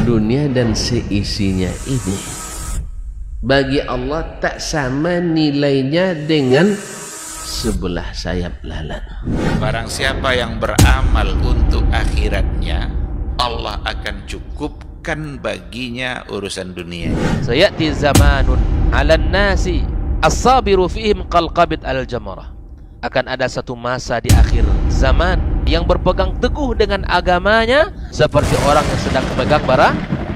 dunia dan seisinya ini bagi Allah tak sama nilainya dengan sebelah sayap lalat. Barang siapa yang beramal untuk akhiratnya, Allah akan cukupkan baginya urusan dunia. Sayati zamanun 'alan nasi as-sabiru fihim qalqabit al-jamarah. Akan ada satu masa di akhir zaman yang berpegang teguh dengan agamanya seperti orang yang sedang memegang bara api.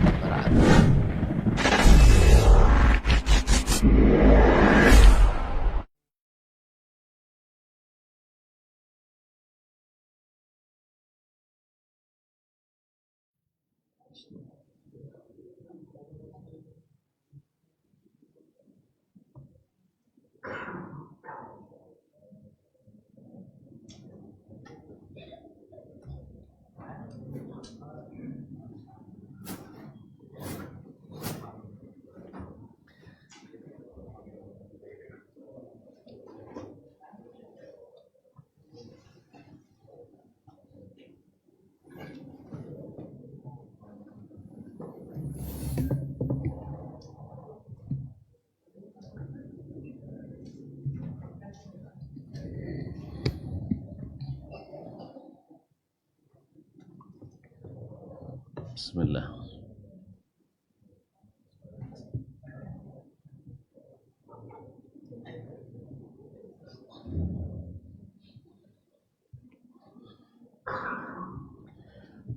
Bismillah.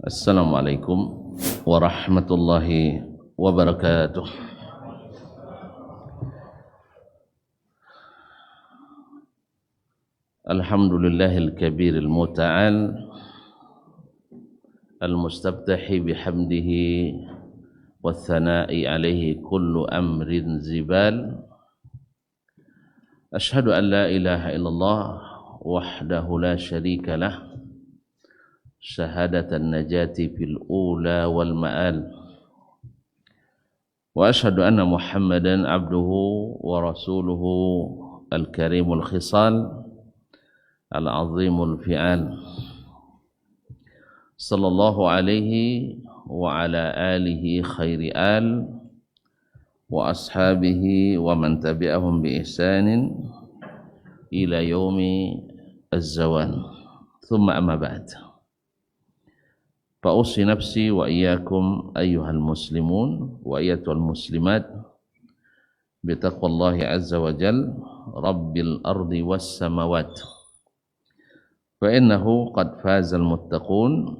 Assalamualaikum warahmatullahi wabarakatuh. Alhamdulillahil kabiril muta'al al-mustabtahi bihamdihi wathana'i alaihi kullu amrin zibal. Ashhadu an la ilaha illallah wahdahu la syarika lah, syahadatan najati fil ula wal ma'al. Wa ashhadu anna Muhammadan abduhu wa rasuluhu al-karimul khisal al-azimul fi'al. Sallallahu alaihi wa ala alihi khairi al wa ashabihi wa man tabi'ahum bi ihsanin ila yaumi az-zawan. Thumma amma ba'd. Fa'usi nafsi wa iyyakum ayyuhal muslimun wa ayyatuhal muslimat bitaqwallahi azza wa jal rabbil ardi was samawat. Fa innahu qad fazal muttaqun.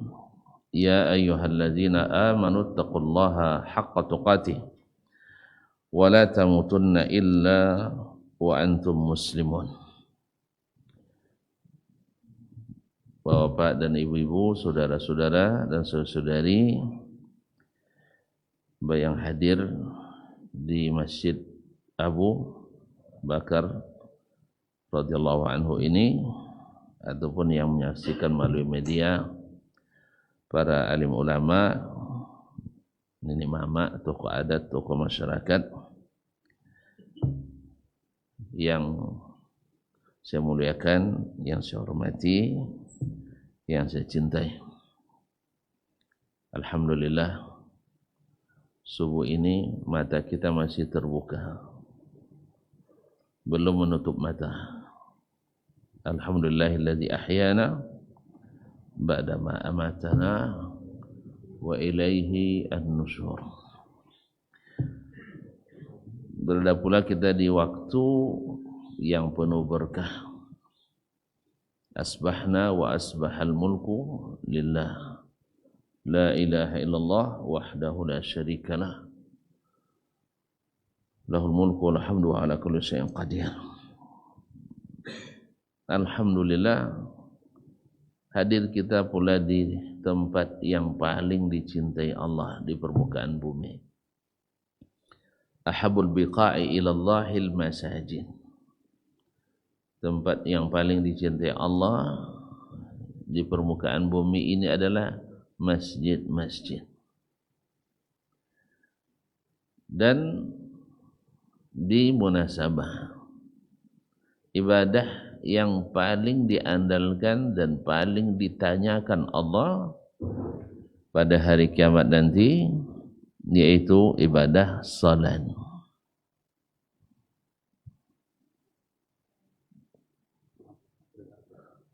Ya ayyuhalladzina amanu taqullaha haqqa tuqatih wa la tamutunna illa wa antum muslimun. Bapak dan ibu-ibu, saudara-saudara dan saudari yang hadir di Masjid Abu Bakar radhiyallahu anhu ini ataupun yang menyaksikan melalui media, para alim ulama, nini mama, tokoh adat, tokoh masyarakat yang saya muliakan, yang saya hormati, yang saya cintai. Alhamdulillah, subuh ini mata kita masih terbuka, belum menutup mata. Alhamdulillahilladzi ahyana ba'dama amatana wa ilaihi an-nusyur. Berada pula kita di waktu yang penuh berkah. Asbahna wa asbahal mulku lillah, la ilaha illallah wahdahu la syarikalah, lahul mulku wal hamdu wa ala kulli syai'in qadir. Alhamdulillah, hadir kita pula di tempat yang paling dicintai Allah di permukaan bumi. Ahabul biqa'i ilallahil masajid. Tempat yang paling dicintai Allah di permukaan bumi ini adalah masjid-masjid. Dan di munasabah ibadah yang paling diandalkan dan paling ditanyakan Allah pada hari kiamat nanti yaitu ibadah salat.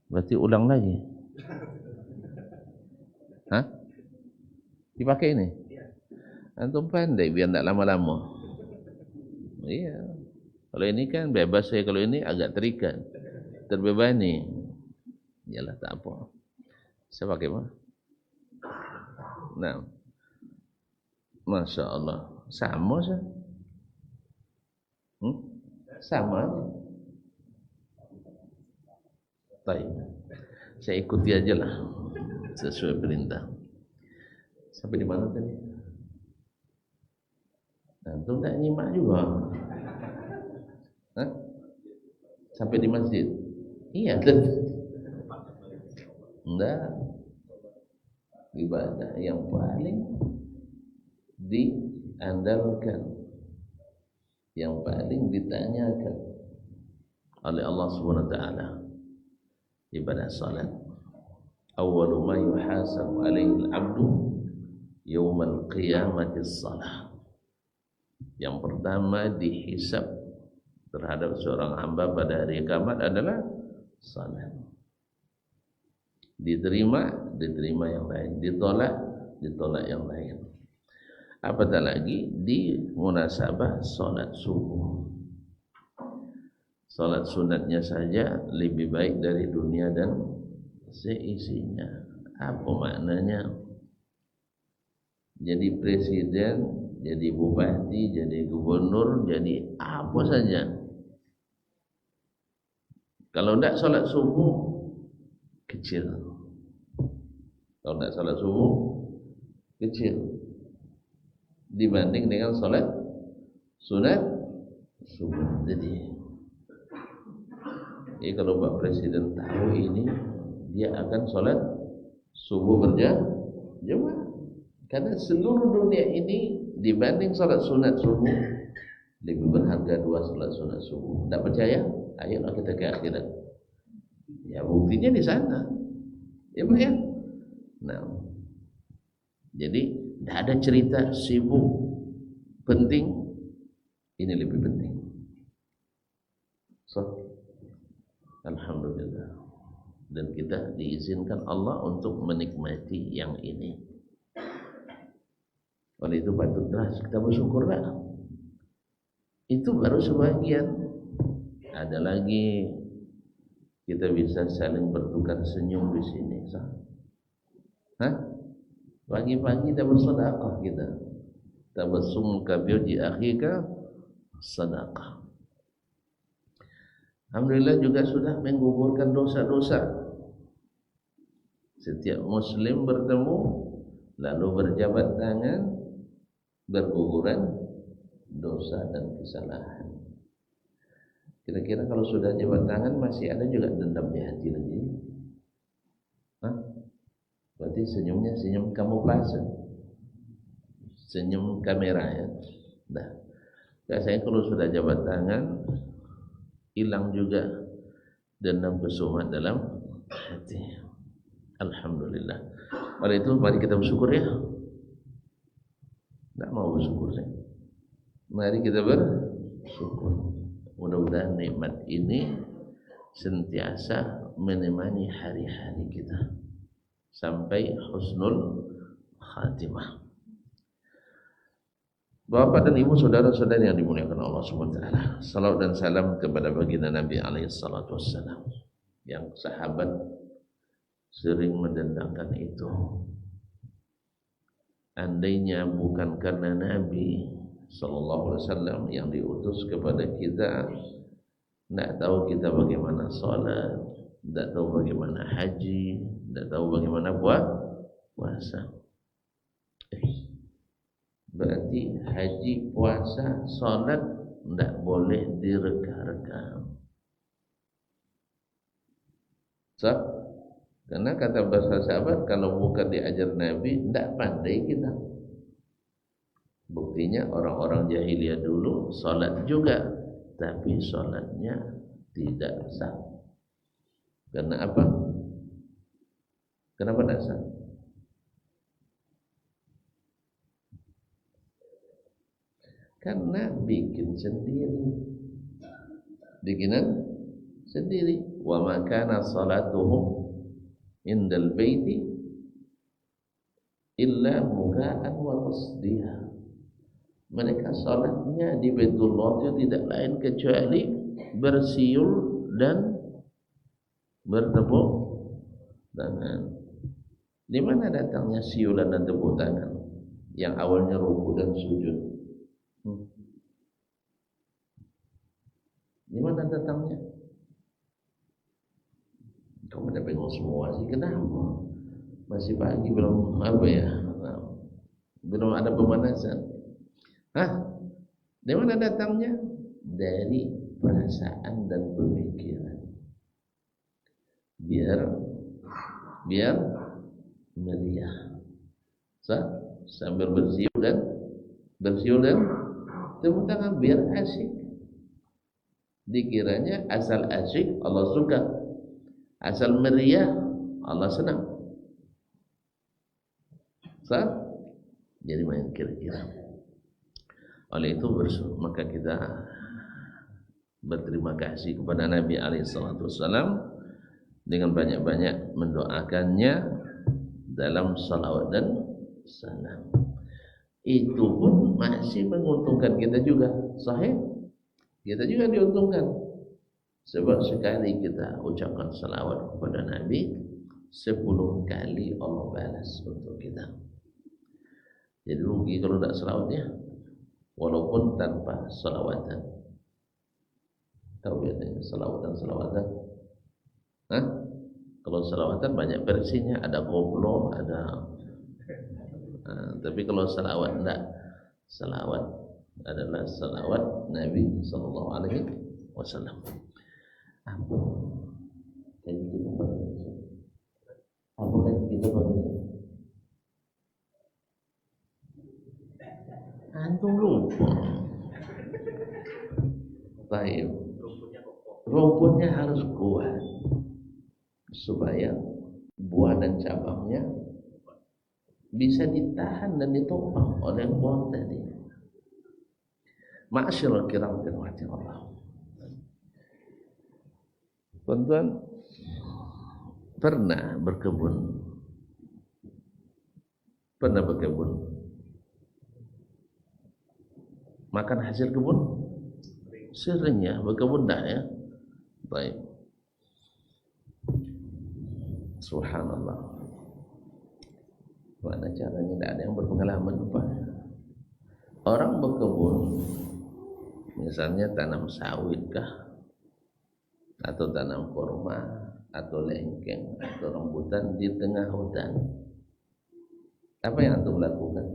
Berarti ulang lagi. Hah? Dipakai ini? Antum pandai biar tidak lama-lama. Iya. Kalau ini kan bebas saya, kalau ini agak terikat. Terbebani. Yalah tak apa. Saya pakai apa? Nah. Masya Allah. Sama sah. Sama aja. Baik. Saya ikuti aja lah. Sesuai perintah. Sampai di mana tadi? Antum tak nyimak juga. Hah? Sampai di masjid. Iya, enggak. Ibadah yang paling diandalkan, yang paling ditanyakan oleh Allah Subhanahu wa taala, ibadah salat. Awwalu ma yuhasabu alaihi al-'abdu yaumal qiyamati as-salah. Yang pertama dihisab terhadap seorang hamba pada hari kiamat adalah salat. Diterima yang lain, ditolak yang lain. Apatah lagi di munasabah salat subuh. Salat sunatnya saja lebih baik dari dunia dan seisinya. Apa maknanya? Jadi presiden, jadi bupati, jadi gubernur, jadi apa saja. Kalau tidak salat subuh kecil. Kalau tidak salat subuh kecil dibanding dengan salat sunat subuh. Jadi kalau Pak Presiden tahu ini, dia akan salat subuh berjamaah. Karena seluruh dunia ini dibanding salat sunat subuh lebih berharga dua salat sunat subuh. Tak percaya? Ayolah kita ke akhirat. Ya buktinya di sana. Ya Pak ya. Nah, jadi tidak ada cerita sibuk penting, ini lebih penting. So, alhamdulillah. Dan kita diizinkan Allah untuk menikmati yang ini. Oleh itu patutlah kita bersyukurlah. Itu baru sebagian. Ada lagi kita bisa saling bertukar senyum di sini. Hah? Pagi-pagi kita bersedekah kita. Tabassumuka bi akhika sedekah. Alhamdulillah juga sudah menggugurkan dosa-dosa. Setiap muslim bertemu lalu berjabat tangan, berguguran dosa dan kesalahan. Kira-kira kalau sudah jabat tangan masih ada juga dendam di hati lagi? Hah? Berarti senyumnya senyum kamuflase, senyum kamera ya. Dah. Biasanya kalau sudah jabat tangan, hilang juga dendam kesumat dalam hati. Alhamdulillah. Oleh itu mari kita bersyukur ya. Tak mau bersyukur saya. Mari kita bersyukur. Mudah-mudahan nikmat ini sentiasa menemani hari-hari kita sampai husnul khatimah. Bapak dan ibu, saudara-saudari yang dimuliakan Allah Subhanahu wa taala. Salawat dan salam kepada baginda Nabi alaihi salatu wassalam, yang sahabat sering mendendangkan itu. Andainya bukan karena Nabi sallallahu alaihi wasallam yang diutus kepada kita, tidak tahu kita bagaimana salat, tidak tahu bagaimana haji, tidak tahu bagaimana puasa. Berarti haji, puasa, salat tidak boleh direka-reka. So, karena kata bahasa sahabat, kalau bukan diajar Nabi, tidak pandai kita. Buktinya orang-orang jahiliyah dulu salat juga, tapi salatnya tidak sah. Karena apa? Kenapa tidak sah? Karena bikin sendiri. Bikinan sendiri. Wa ma kana salatuhum indal baiti illa muka'an wa tasdiya. Mereka salatnya di Baitullah itu tidak lain kecuali bersiul dan bertepuk tangan. Di mana datangnya siulan dan tepuk tangan? Yang awalnya ruku dan sujud. Di mana datangnya? Kamu udah bingung semua sih, kenapa? Masih pagi belum belum ada pemanasan. Dari mana datangnya? Dari perasaan dan pemikiran. Biar meriah. Sambil bersiul dan tepuk tangan biar asyik. Dikiranya asal asyik Allah suka, asal meriah Allah senang. Jadi main kira-kira. Oleh itu maka kita berterima kasih kepada Nabi SAW dengan banyak-banyak mendoakannya dalam salawat dan salam. Itu pun masih menguntungkan kita juga. Sahih, kita juga diuntungkan. Sebab sekali kita ucapkan salawat kepada Nabi, 10 kali Allah balas untuk kita. Jadi rugi kalau tidak salawatnya, walaupun tanpa salawatan. Tahu biasanya salawatan. Kalau salawatan banyak versinya, ada koplo, ada. Tapi kalau salawat enggak. Salawat adalah salawat Nabi sallallahu alaihi wasallam. Apa kita pakai? Antum lupa. Baik. Rumputnya harus kuat supaya buah dan cabangnya bisa ditahan dan ditopang oleh pohon tadi. Ma'asyiral kiram dirahmati Allah. Tuan-tuan pernah berkebun? Makan hasil kebun? Sering ya, berkebun dah ya. Baik. Subhanallah. Mana caranya? Tidak ada yang berpengalaman apa? Orang berkebun, misalnya tanam sawit kah, atau tanam kurma, atau lengkeng, atau rambutan di tengah hutan. Apa yang antum lakukan?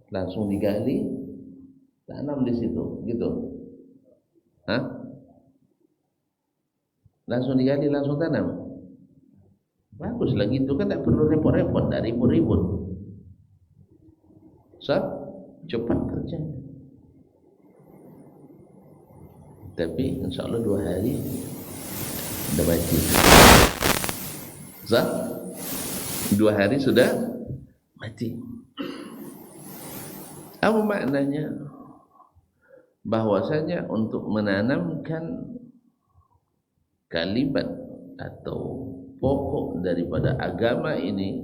Langsung digali, tanam di situ, gitu. Langsung digali, langsung tanam. Bagus lagi itu kan, tak perlu repot-repot, tak ribut-ribut. Cepat kerjanya. Tapi insya Allah 2 hari sudah mati. 2 hari sudah mati. Apa maknanya? Bahwasanya untuk menanamkan kalimat atau pokok daripada agama ini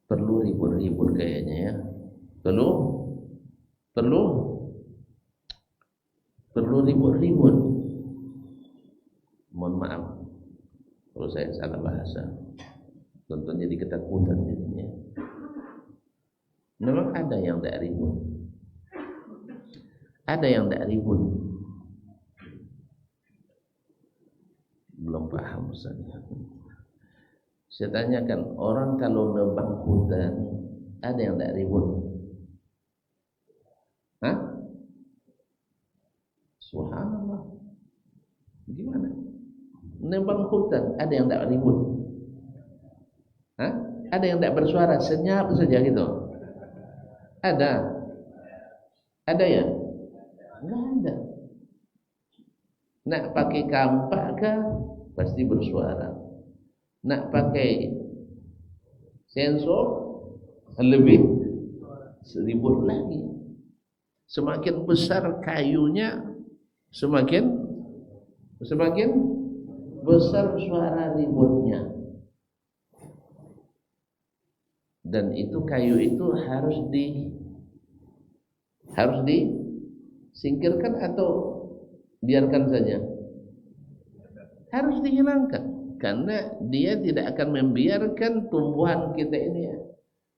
perlu ribut-ribut kayaknya ya. Perlu ribut-ribut. Mohon maaf kalau saya salah bahasa. Contohnya jadi ketakutan jadinya. Memang ada yang tidak ribut. Ada yang tidak ribut. Belum paham Ustaznya. Saya tanyakan, orang kalau nebang hutan ada yang tidak ribut? Subhanallah. Gimana? Nebang hutan ada yang tidak ribut? Ada yang tidak bersuara, senyap saja gitu? Ada ya? Enggak ada. Nak pakai kampak kah? Pasti bersuara. Nak pakai sensor lebih ribut lagi. Semakin besar kayunya, semakin besar suara ributnya. Dan itu kayu itu harus disingkirkan atau biarkan saja? Harus dihilangkan, karena dia tidak akan membiarkan tumbuhan kita ini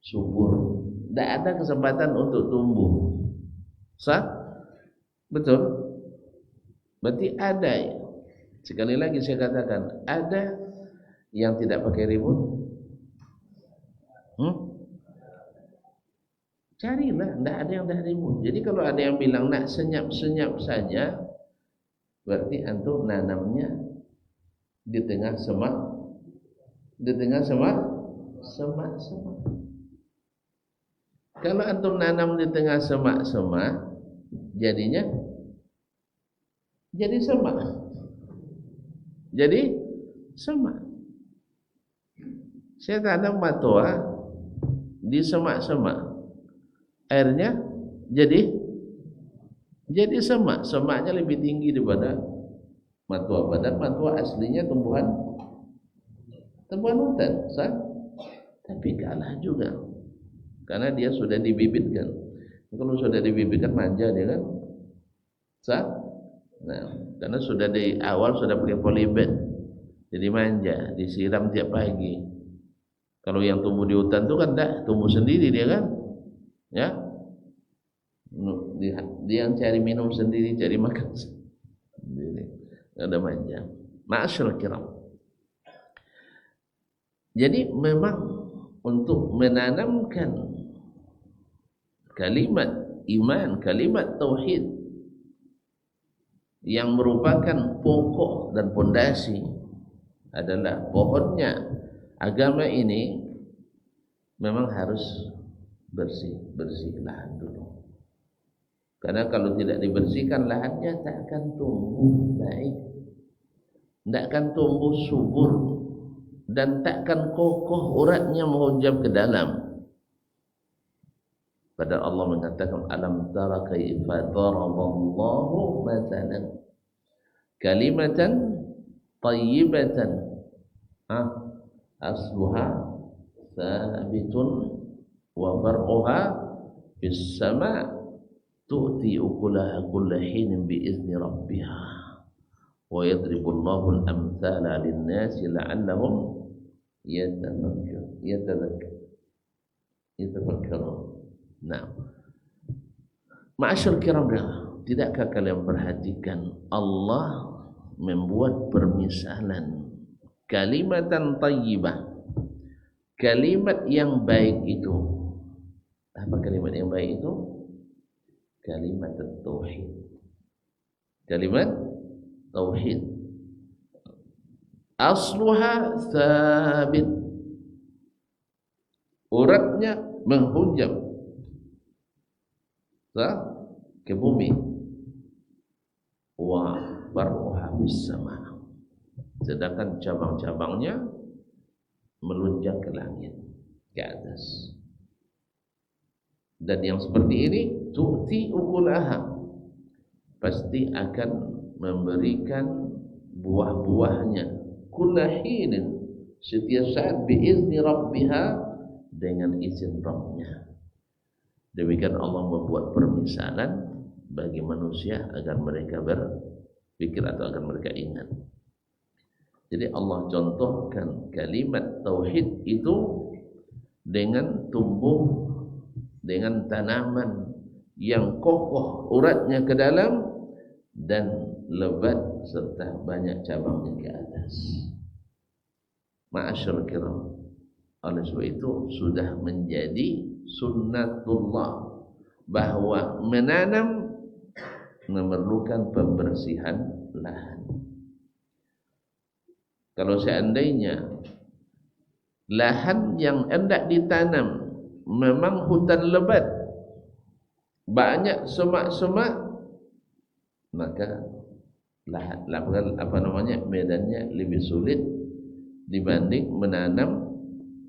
subur. Tidak ada kesempatan untuk tumbuh. Sah? Betul? Berarti ada ya. Sekali lagi saya katakan, ada yang tidak pakai ribut. Carilah, tidak ada yang tidak ribut. Jadi kalau ada yang bilang nak senyap-senyap saja, berarti antum nanamnya di tengah semak, semak. Kalau antum nanam di tengah semak-semak, jadinya jadi semak. Jadi semak. Saya tanam matoa di semak-semak. Airnya jadi semak. Semaknya lebih tinggi daripada matoa. Padahal matoa aslinya tumbuhan hutan, sah? Tapi kalah juga. Karena dia sudah dibibitkan. Kalau sudah dibibitkan manja dia kan, sah? Nah, karena sudah di awal sudah pakai polybag, jadi manja, disiram tiap pagi. Kalau yang tumbuh di hutan itu kan dah tumbuh sendiri dia kan, ya. Dia yang cari minum sendiri, cari makan sendiri. Ada manja. Ma'asyarul kiram. Jadi memang untuk menanamkan kalimat iman, kalimat tauhid yang merupakan pokok dan pondasi adalah pohonnya agama ini, memang harus bersih lahan dulu. Karena kalau tidak dibersihkan lahannya tak akan tumbuh baik, tidak akan tumbuh subur, dan tak akan kokoh uratnya menghunjam ke dalam. Padahal Allah mengatakan alam tara kaifa daraballahu mathalan kalimatan thayyibatan asluha thabitun wa far'uha fis sama' tu'ti ukulaha kulla hinin bi izni rabbiha wa yadribullahu al-amthala lin-nasi la'allahum yatafakkarun. Nah, ma'asyar kiram, tidakkah kalian perhatikan Allah membuat permisalan kalimatan thayyibah, kalimat yang baik itu. Apa kalimat yang baik itu? Kalimat tauhid. Kalimat tauhid. Asluha thabit. Uratnya menghunjam ke bumi, wa barruha bis sama, sedangkan cabang-cabangnya melunjak ke langit, ke atas. Dan yang seperti ini tu'ti ukulaha, pasti akan memberikan buah-buahnya kullahinin, setiap saat biizni rabbiha, dengan izin Rabbnya. Demikian Allah membuat permisalan bagi manusia agar mereka berpikir atau agar mereka ingat. Jadi Allah contohkan kalimat tauhid itu dengan tumbuh dengan tanaman yang kokoh uratnya ke dalam dan lebat serta banyak cabangnya ke atas. Ma'asyarul kiram, oleh sebab itu sudah menjadi sunnatullah bahwa menanam memerlukan pembersihan lahan. Kalau seandainya lahan yang hendak ditanam memang hutan lebat, banyak semak-semak, maka medannya lebih sulit dibanding menanam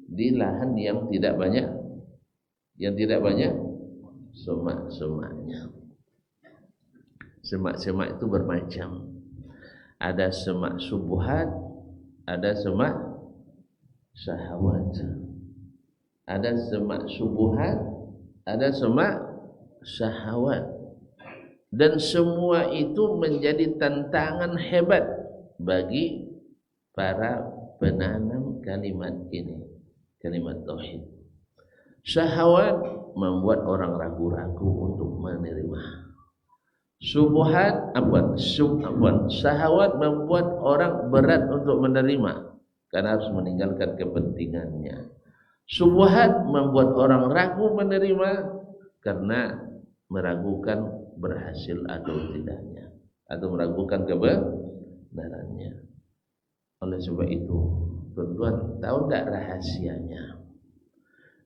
di lahan yang tidak banyak yang tidak banyak semak-semaknya. Semak-semak itu bermacam. Ada semak subuhat, ada semak syahwat. Ada semak subuhat, ada semak syahwat. Dan semua itu menjadi tantangan hebat bagi para penanam kalimat ini, kalimat tauhid. Syahwat membuat orang ragu-ragu untuk menerima. Syubhat syahwat membuat orang berat untuk menerima karena harus meninggalkan kepentingannya. Syubhat membuat orang ragu menerima karena meragukan berhasil atau tidaknya, atau meragukan kebenarannya. Oleh sebab itu, tuan-tuan tahu tak rahasianya?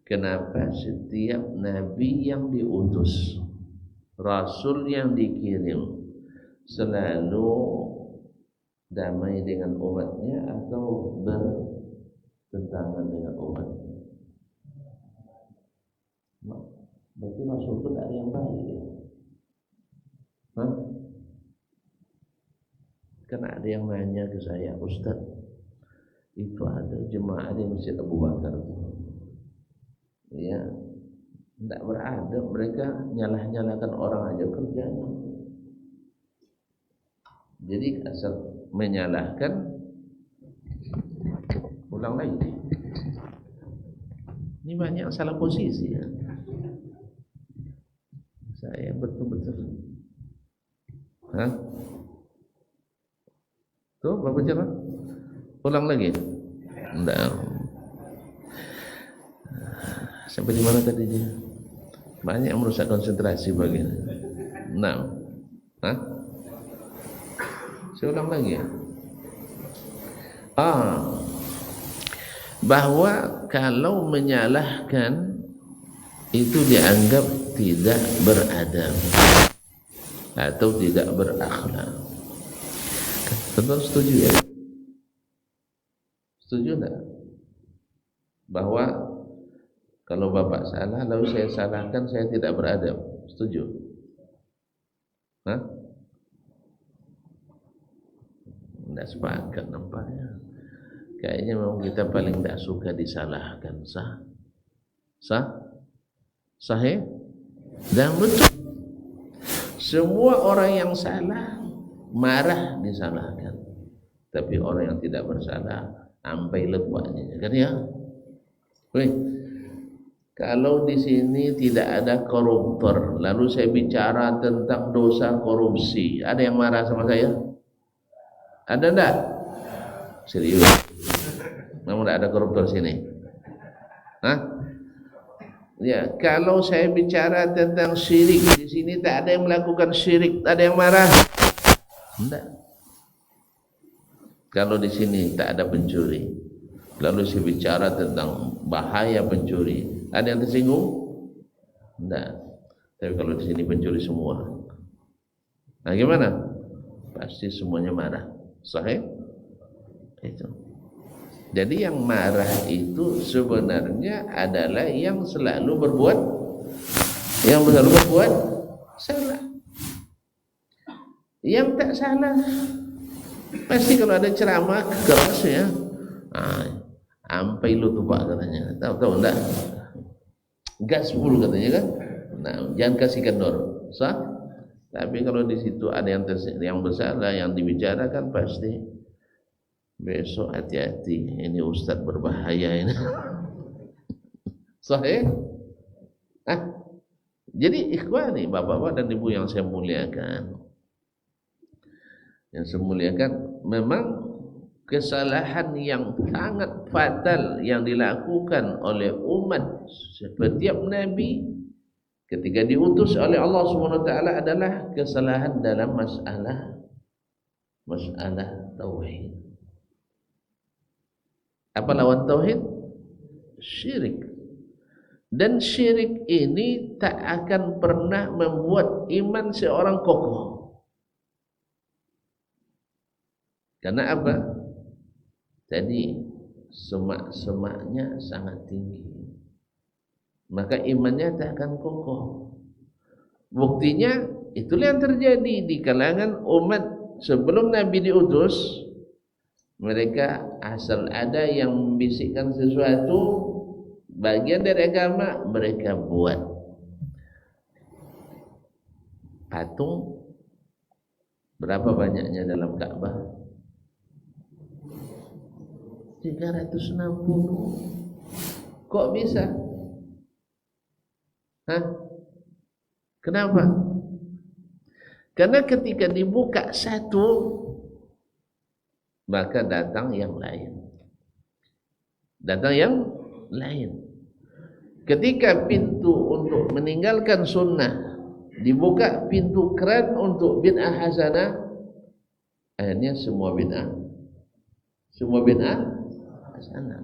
Kenapa setiap nabi yang diutus, rasul yang dikirim, selalu damai dengan umatnya atau bertentangan dengan umatnya? Berarti rasul itu tidak ada yang baik ya? Karena ada yang nanya ke saya, Ustaz, itu ada jemaah di Masjid Abu Bakar, ya, tidak beradab, mereka nyalah-nyalahkan orang aja kerjanya. Jadi asal menyalahkan, ulang lagi. Ini banyak salah posisi ya. Saya betul-betul. Tuh, Bapak bicara. Ulang lagi. Enggak. Sampai di mana tadi dia? Banyak yang merusak konsentrasi bagian. Nah. Saya ulang lagi ya. Bahwa kalau menyalahkan itu dianggap tidak beradab atau tidak berakhlak. Tentu setuju ya? Setuju enggak? Bahwa kalau Bapak salah lalu saya salahkan, saya tidak beradab. Setuju? Enggak sepakat nampaknya. Kayaknya memang kita paling tidak suka disalahkan. Sahih? Dan betul. Semua orang yang salah marah disalahkan, tapi orang yang tidak bersalah sampai lepasnya, kan ya? Kalau di sini tidak ada koruptor, lalu saya bicara tentang dosa korupsi, ada yang marah sama saya? Ada enggak? Serius? Memang tidak ada koruptor sini? Ya, kalau saya bicara tentang syirik, di sini tak ada yang melakukan syirik, tak ada yang marah? Enggak. Kalau di sini tak ada pencuri, lalu saya bicara tentang bahaya pencuri, ada yang tersinggung? Enggak. Tapi kalau di sini pencuri semua, nah gimana? Pasti semuanya marah. Sahih? Itu. Jadi yang marah itu sebenarnya adalah yang selalu berbuat salah. Yang tak salah pasti kalau ada ceramah keras ya, sampai lu tuh Pak katanya. Tahu enggak? Gas full katanya kan. Nah, jangan kasih kendor. Sah? Tapi kalau di situ ada yang bersalah, yang dibicarakan, pasti besok hati-hati, ini Ustadz berbahaya ini. Sahih? Jadi ikhwani, bapak-bapak dan ibu yang saya muliakan, memang kesalahan yang sangat fatal yang dilakukan oleh umat setiap nabi ketika diutus oleh Allah Subhanahu wa taala adalah kesalahan dalam masalah tauhid. Apa lawan tauhid? Syirik. Dan syirik ini tak akan pernah membuat iman seorang kokoh. Karena apa? Tadi semak-semaknya sangat tinggi. maka imannya tak akan kokoh. Buktinya itulah yang terjadi di kalangan umat sebelum Nabi diutus. Mereka asal ada yang membisikkan sesuatu bagian dari agama, mereka buat. Patung berapa banyaknya dalam Ka'bah? 360. Kok bisa? Hah? Kenapa? Karena ketika dibuka satu, maka datang yang lain. Datang yang lain. Ketika pintu untuk meninggalkan sunnah dibuka, pintu keran untuk bid'ah hasanah, akhirnya semua bid'ah hasanah.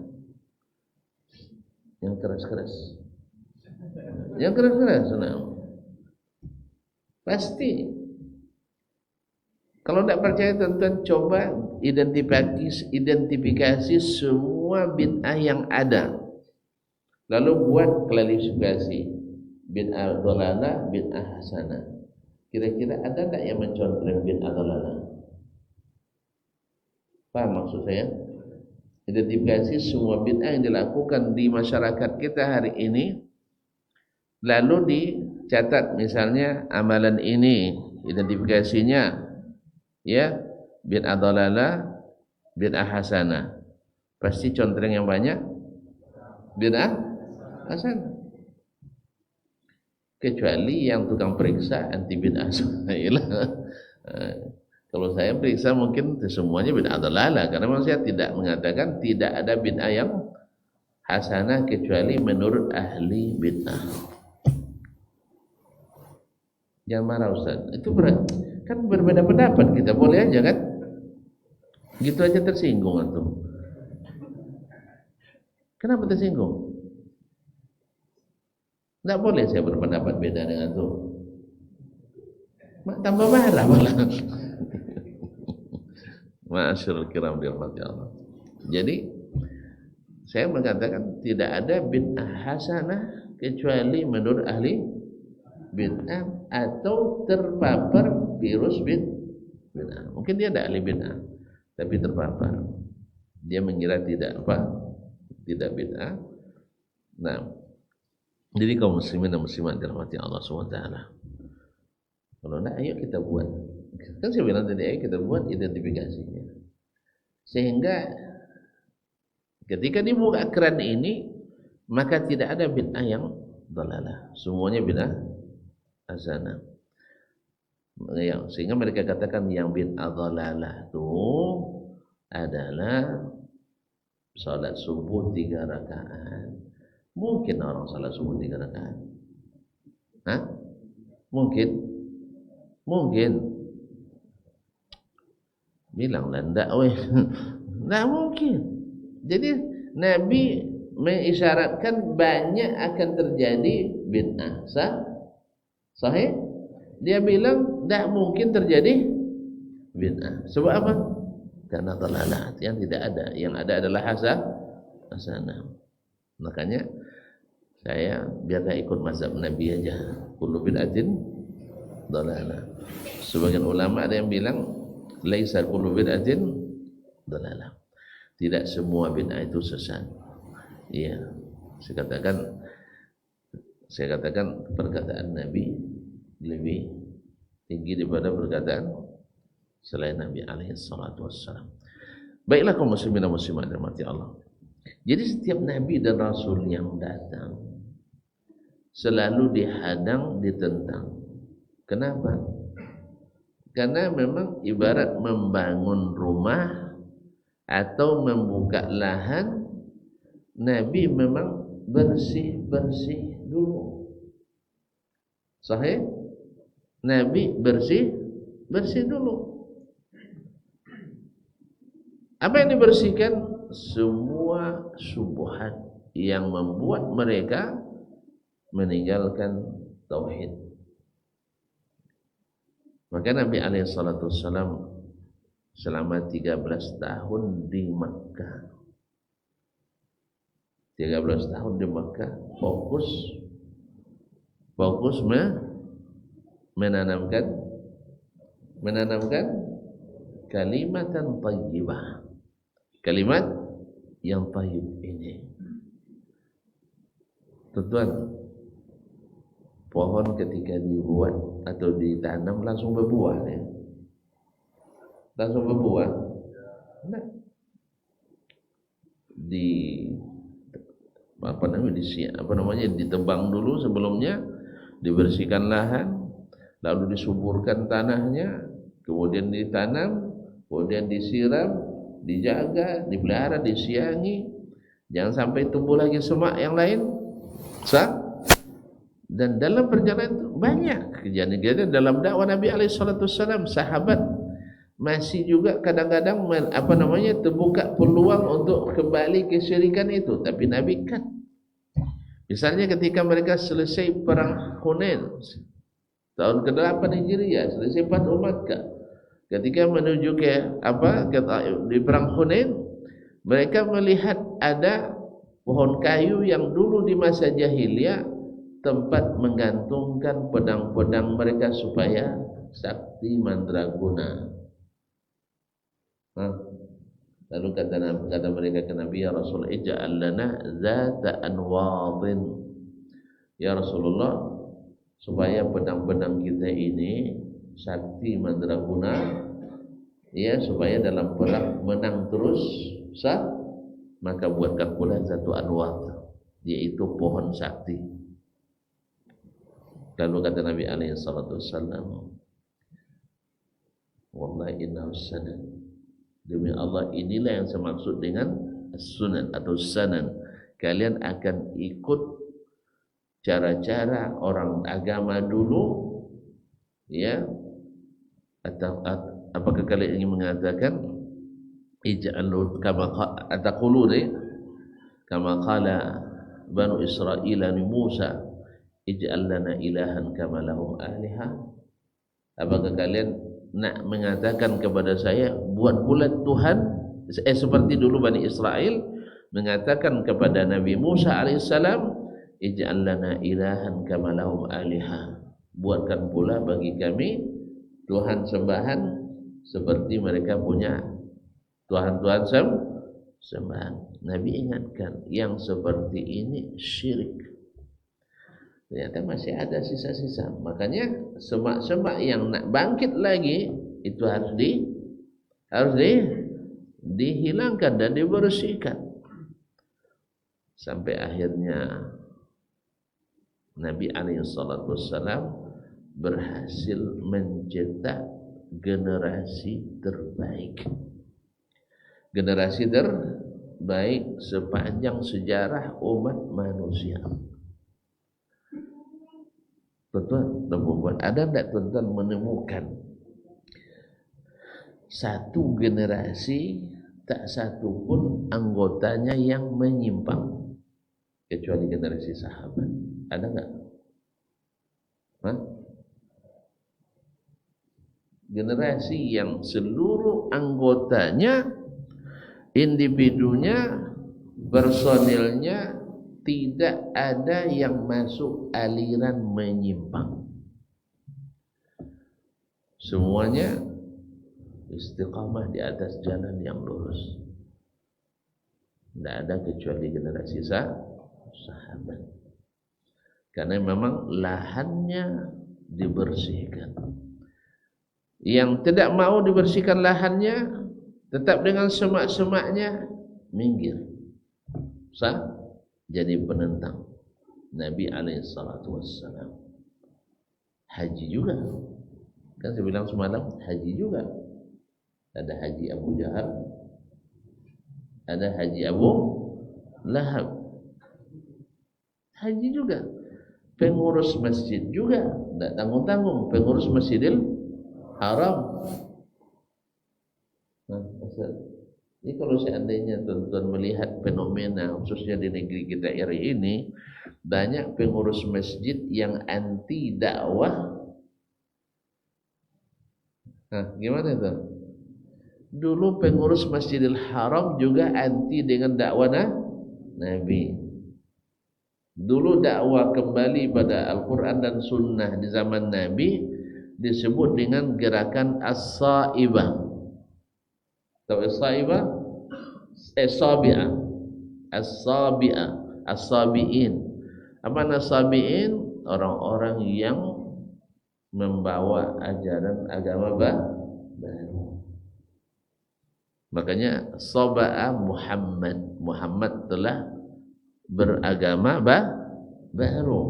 Yang keras-keras, pasti. Kalau tidak percaya, tonton, coba identifikasi semua bid'ah yang ada, lalu buat klasifikasi bid'ah dhalalah, bid'ah hasanah. Kira-kira ada tak yang mencontreng bid'ah dhalalah? Paham maksud saya? Identifikasi semua bid'ah yang dilakukan di masyarakat kita hari ini, lalu dicatat misalnya amalan ini identifikasinya, ya, bid'ah dhalalah, bid'ah hasanah. Pasti contreng yang banyak bid'ah hasanah. Kecuali yang tukang periksa anti bid'ah hasanah. Kalau saya periksa mungkin semuanya bid'ah dhalalah, karena memang saya tidak mengatakan tidak ada bid'ah yang hasanah kecuali menurut ahli bid'ah. Jangan marah Ustaz. Itu kan berbeda pendapat, kita boleh aja kan? Gitu aja tersinggung antum. Kenapa tersinggung? Tidak boleh saya berpendapat beda dengan antum. Tambah marah malah. Ma'asyiral kiram dirahmati Allah. Jadi saya mengatakan tidak ada bid'ah hasanah kecuali menurut ahli bid'ah atau terpapar virus bid'ah. Mungkin dia ada ahli bid'ah tapi terpapar. Dia mengira tidak tidak bid'ah. Nah, jadi kaum muslimin dan muslimat dirahmati Allah SWT. Kalau enggak, ayo kita buat. Kan saya bilang tadi, ayo kita buat identifikasinya. Sehingga ketika dibuka keran ini, maka tidak ada bid'ah yang dhalalah. Semuanya bid'ah hasanah. Sehingga mereka katakan yang bid'ah dhalalah itu adalah salat subuh 3 rakaat. Mungkin orang salat subuh 3 rakaat? Hah? Mungkin. Bilanglah enggak weh. Enggak mungkin. Jadi Nabi mengisyaratkan banyak akan terjadi bid'ah. Sahih? Dia bilang enggak mungkin terjadi bid'ah. Sebab apa? Karena dhalalah yang tidak ada. Yang ada adalah hasanah. Makanya saya biarlah ikut mazhab Nabi aja. Kullu bid'atin dhalalah. Sebagian ulama ada yang bilang laisa kullu bid'atin dhalalah. Tidak semua bid'ah itu sesat. Iya. Saya katakan perkataan Nabi lebih tinggi daripada perkataan selain Nabi alaihi salatu wassalam. Baiklah kaum muslimin dan muslimat dirahmati Allah. Jadi setiap nabi dan rasul yang datang selalu dihadang, ditentang. Kenapa? Karena memang ibarat membangun rumah atau membuka lahan, Nabi memang bersih-bersih dulu. Sahih? Nabi bersih dulu. Apa yang dibersihkan? Semua syubhat yang membuat mereka meninggalkan tauhid. Maka Nabi alaihissalam selama 13 tahun di Makkah 13 tahun di Makkah, fokus menanamkan kalimatan thayyibah. Kalimat yang thayyib ini. Tuan-tuan, pohon ketika dibuat atau ditanam langsung berbuah ya. Langsung berbuah. Nah, ditebang dulu sebelumnya, dibersihkan lahan, lalu disuburkan tanahnya, kemudian ditanam, kemudian disiram, dijaga, dipelihara, disiangi, jangan sampai tumbuh lagi semak yang lain. Dan dalam perjalanan itu banyak kejadian-kejadian dalam dakwah Nabi SAW. Sahabat masih juga kadang-kadang terbuka peluang untuk kembali kesyirikan itu, tapi Nabi kan. Misalnya ketika mereka selesai perang Hunain tahun ke-8 Hijriah, selesai Fathu Makkah, ketika menuju di perang Hunain, mereka melihat ada pohon kayu yang dulu di masa jahiliyah tempat menggantungkan pedang-pedang mereka supaya sakti mandraguna. Lalu kata mereka ke Nabi, ya Rasul, ij'al lana zata anwadin. Ya Rasulullah, supaya pedang-pedang kita ini sakti mandraguna, ya, supaya dalam perang menang terus, maka buatkan pula satu anwad, yaitu pohon sakti. Lalu kata Nabi alaihi salatu wassalam, wallahi innahu sanan. Demi Allah, inilah yang saya maksud dengan sunan atau sanan. Kalian akan ikut cara-cara orang agama dulu, ya? Atau apakah kalian ingin mengatakan ij'alu kama ataquluna kama qala Banu Israil li Musa, ij'al lana ilahan kama lahum aliha. Apakah kalian nak mengatakan kepada saya, buat pula Tuhan seperti dulu Bani Israel mengatakan kepada Nabi Musa alaihissalam, ij'al lana ilahan kama lahum aliha, buatkan pula bagi kami Tuhan sembahan seperti mereka punya Tuhan-Tuhan sembahan. Nabi ingatkan, yang seperti ini syirik. Ternyata masih ada sisa-sisa. Makanya semak-semak yang nak bangkit lagi itu harus dihilangkan dan dibersihkan. Sampai akhirnya Nabi SAW berhasil mencetak generasi terbaik. Generasi terbaik sepanjang sejarah umat manusia. Tuan-tuan dan puan, ada tidak tuan-tuan menemukan satu generasi tak satu pun anggotanya yang menyimpang kecuali generasi sahabat? Ada enggak? Generasi yang seluruh anggotanya, individunya, personilnya tidak ada yang masuk aliran menyimpang. Semuanya istiqamah di atas jalan yang lurus. Tidak ada kecuali generasi sahabat. Karena memang lahannya dibersihkan. Yang tidak mau dibersihkan lahannya, tetap dengan semak-semaknya, minggir. Jadi penentang Nabi alaihissalatu wassalam. Haji juga. Kan saya bilang semalam, haji juga. Ada haji Abu Jahal, ada haji Abu Lahab. Haji juga. Pengurus masjid juga, tidak tanggung-tanggung. Pengurus Masjidil Haram. Jadi kalau seandainya tuan-tuan melihat fenomena khususnya di negeri kita hari ini, banyak pengurus masjid yang anti dakwah. Gimana itu? Dulu pengurus Masjidil Haram juga anti dengan dakwah Nabi. Dulu dakwah kembali pada Al-Quran dan Sunnah di zaman Nabi disebut dengan gerakan As-Saibah. Tahu As-Saibah? As-Sabi'ah. As-Sabi'ah. As-Sabi'in. Apa As-Sabi'in? Orang-orang yang membawa ajaran agama baru. Makanya Saba'a Muhammad. Muhammad telah beragama baru.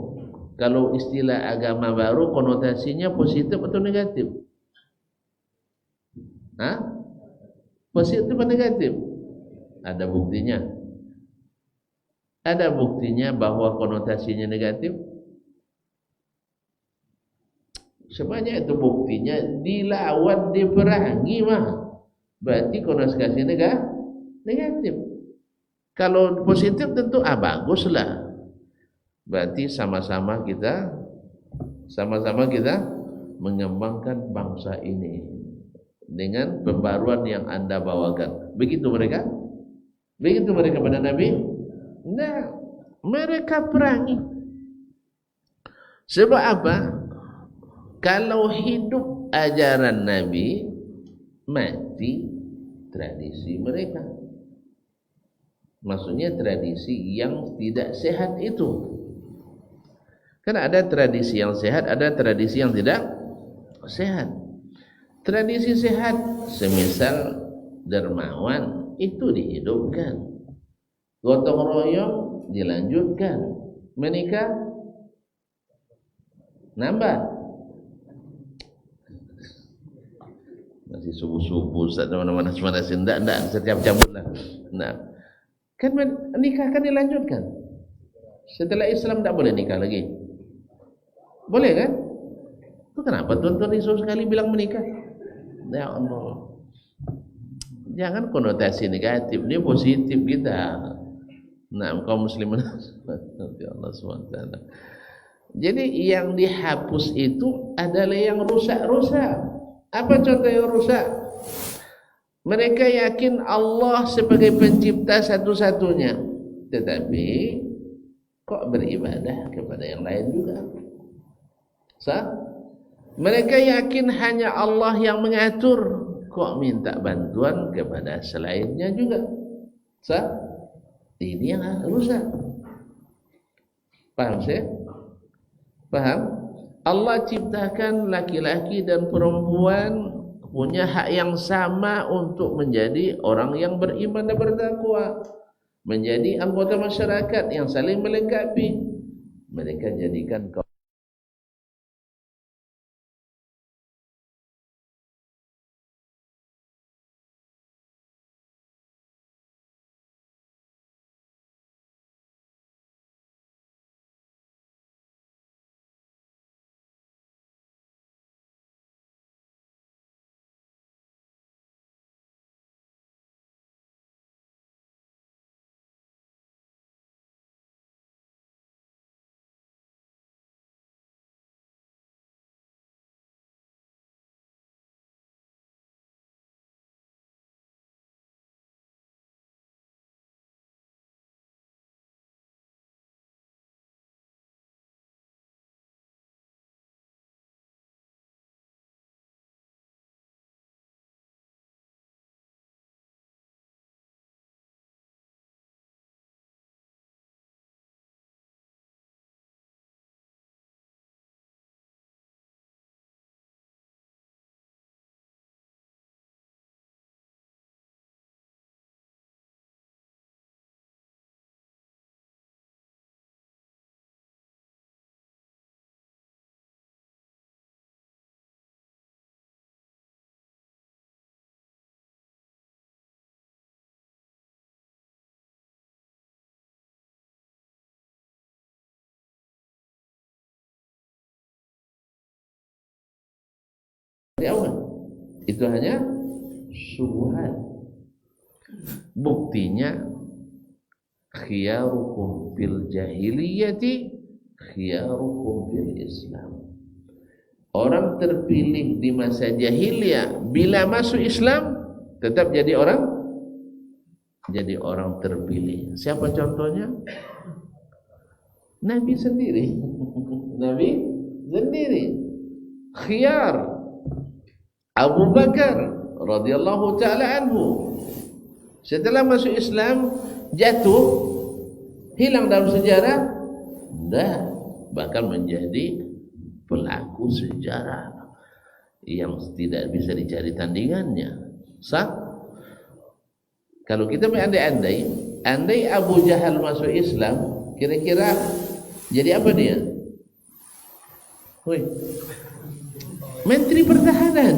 Kalau istilah agama baru konotasinya positif atau negatif? Positif atau negatif? Ada buktinya. Ada buktinya bahwa konotasinya negatif? Sebanyak itu buktinya dilawan, diperangi mah. Berarti konotasinya negatif. Kalau positif tentu baguslah. Berarti sama-sama kita mengembangkan bangsa ini dengan pembaruan yang Anda bawakan. Begitu mereka? Begitu mereka pada Nabi? Nah, mereka perangi. Sebab apa? Kalau hidup ajaran Nabi, mati tradisi mereka. Maksudnya tradisi yang tidak sehat itu. Kan ada tradisi yang sehat, ada tradisi yang tidak sehat. Tradisi sehat, semisal dermawan, itu dihidupkan. Gotong royong dilanjutkan. Menikah nambah. Masih subuh-subuh, mana-mana sendak, setiap cabutlah. Nah. Kan nikah kan dilanjutkan. Setelah Islam tidak boleh nikah lagi. Boleh kan? Itu kenapa tuan-tuan risau sekali bilang menikah? Ya Allah. Jangan konotasi negatif, ini positif kita. Nah, kaum muslimin ya Allah SWT. Jadi yang dihapus itu adalah yang rusak-rusak. Apa contoh yang rusak? Mereka yakin Allah sebagai pencipta satu-satunya, tetapi kok beribadah kepada yang lain juga. Mereka yakin hanya Allah yang mengatur, kok minta bantuan kepada selainnya juga. Ini yang rusak. Paham saya? Paham? Allah ciptakan laki-laki dan perempuan punya hak yang sama untuk menjadi orang yang beriman dan bertakwa, menjadi anggota masyarakat yang saling melengkapi. Mereka jadikan dari awal. Itu hanya subuhat. Buktinya khiyarukum fil jahiliyati khiyarukum fil Islam. Orang terpilih di masa jahiliyah bila masuk Islam tetap jadi orang terpilih. Siapa contohnya? Nabi sendiri. Nabi sendiri. Khiyar Abu Bakar radhiyallahu taala anhu. Setelah masuk Islam jatuh, hilang dalam sejarah, dah bahkan menjadi pelaku sejarah yang tidak bisa dicari tandingannya. Sah? Kalau kita berandai-andai, andai Abu Jahal masuk Islam, kira-kira jadi apa dia? Woi, Menteri Pertahanan.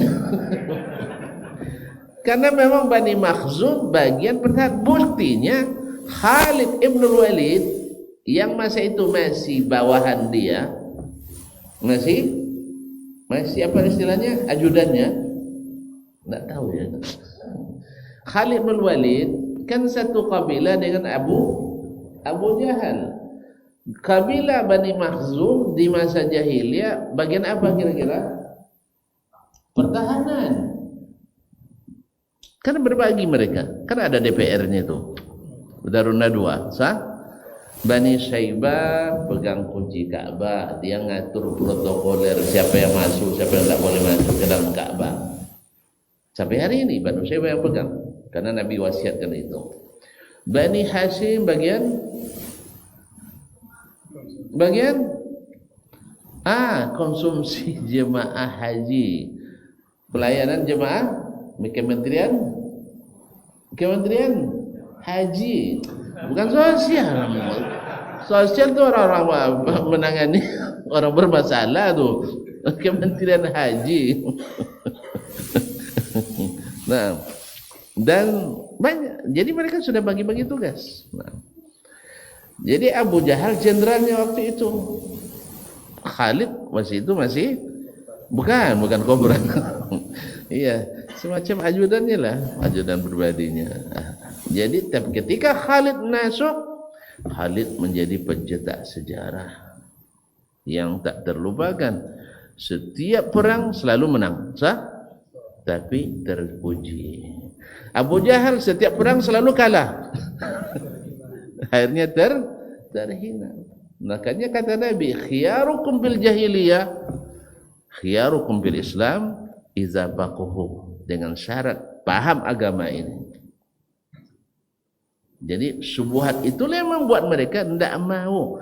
Karena memang Bani Makhzum bagian pertahanan. Buktinya Khalid ibn Walid yang masa itu masih bawahan dia, masih apa istilahnya, ajudannya, nggak tahu ya. Khalid bin Walid kan satu kabilah dengan Abu Jahal. Kabilah Bani Makhzum di masa jahiliyah bagian apa kira-kira? Pertahanan. Kan berbagi mereka, kan ada DPR-nya itu. Darun Nadwa, sah? Bani Syaibah pegang kunci Ka'bah, dia ngatur protokoler siapa yang masuk, siapa yang tak boleh masuk ke dalam Ka'bah. Sampai hari ini Bani Syaibah yang pegang, karena Nabi wasiatkan itu. Bani Hashim bagian konsumsi jemaah haji, pelayanan jemaah, Kementerian Haji, bukan sosial. Sosial itu orang-orang menangani orang bermasalah tuh, Kementerian Haji. Nah, dan banyak. Jadi mereka sudah bagi-bagi tugas. Nah, jadi Abu Jahal jenderalnya waktu itu. Khalid masih bukan kobra. Iya, semacam ajudannya lah, ajudan pribadinya. Jadi ketika Khalid masuk, Khalid menjadi pencetak sejarah yang tak terlupakan. Setiap perang selalu menang, sah? Tapi terpuji. Abu Jahal setiap perang selalu kalah. Akhirnya terhina. Makanya kata Nabi, khiyarukum bil jahiliyah, khiyarukum bil Islam iza baquhu, dengan syarat paham agama ini. Jadi subuhat itulah yang membuat mereka tidak mau.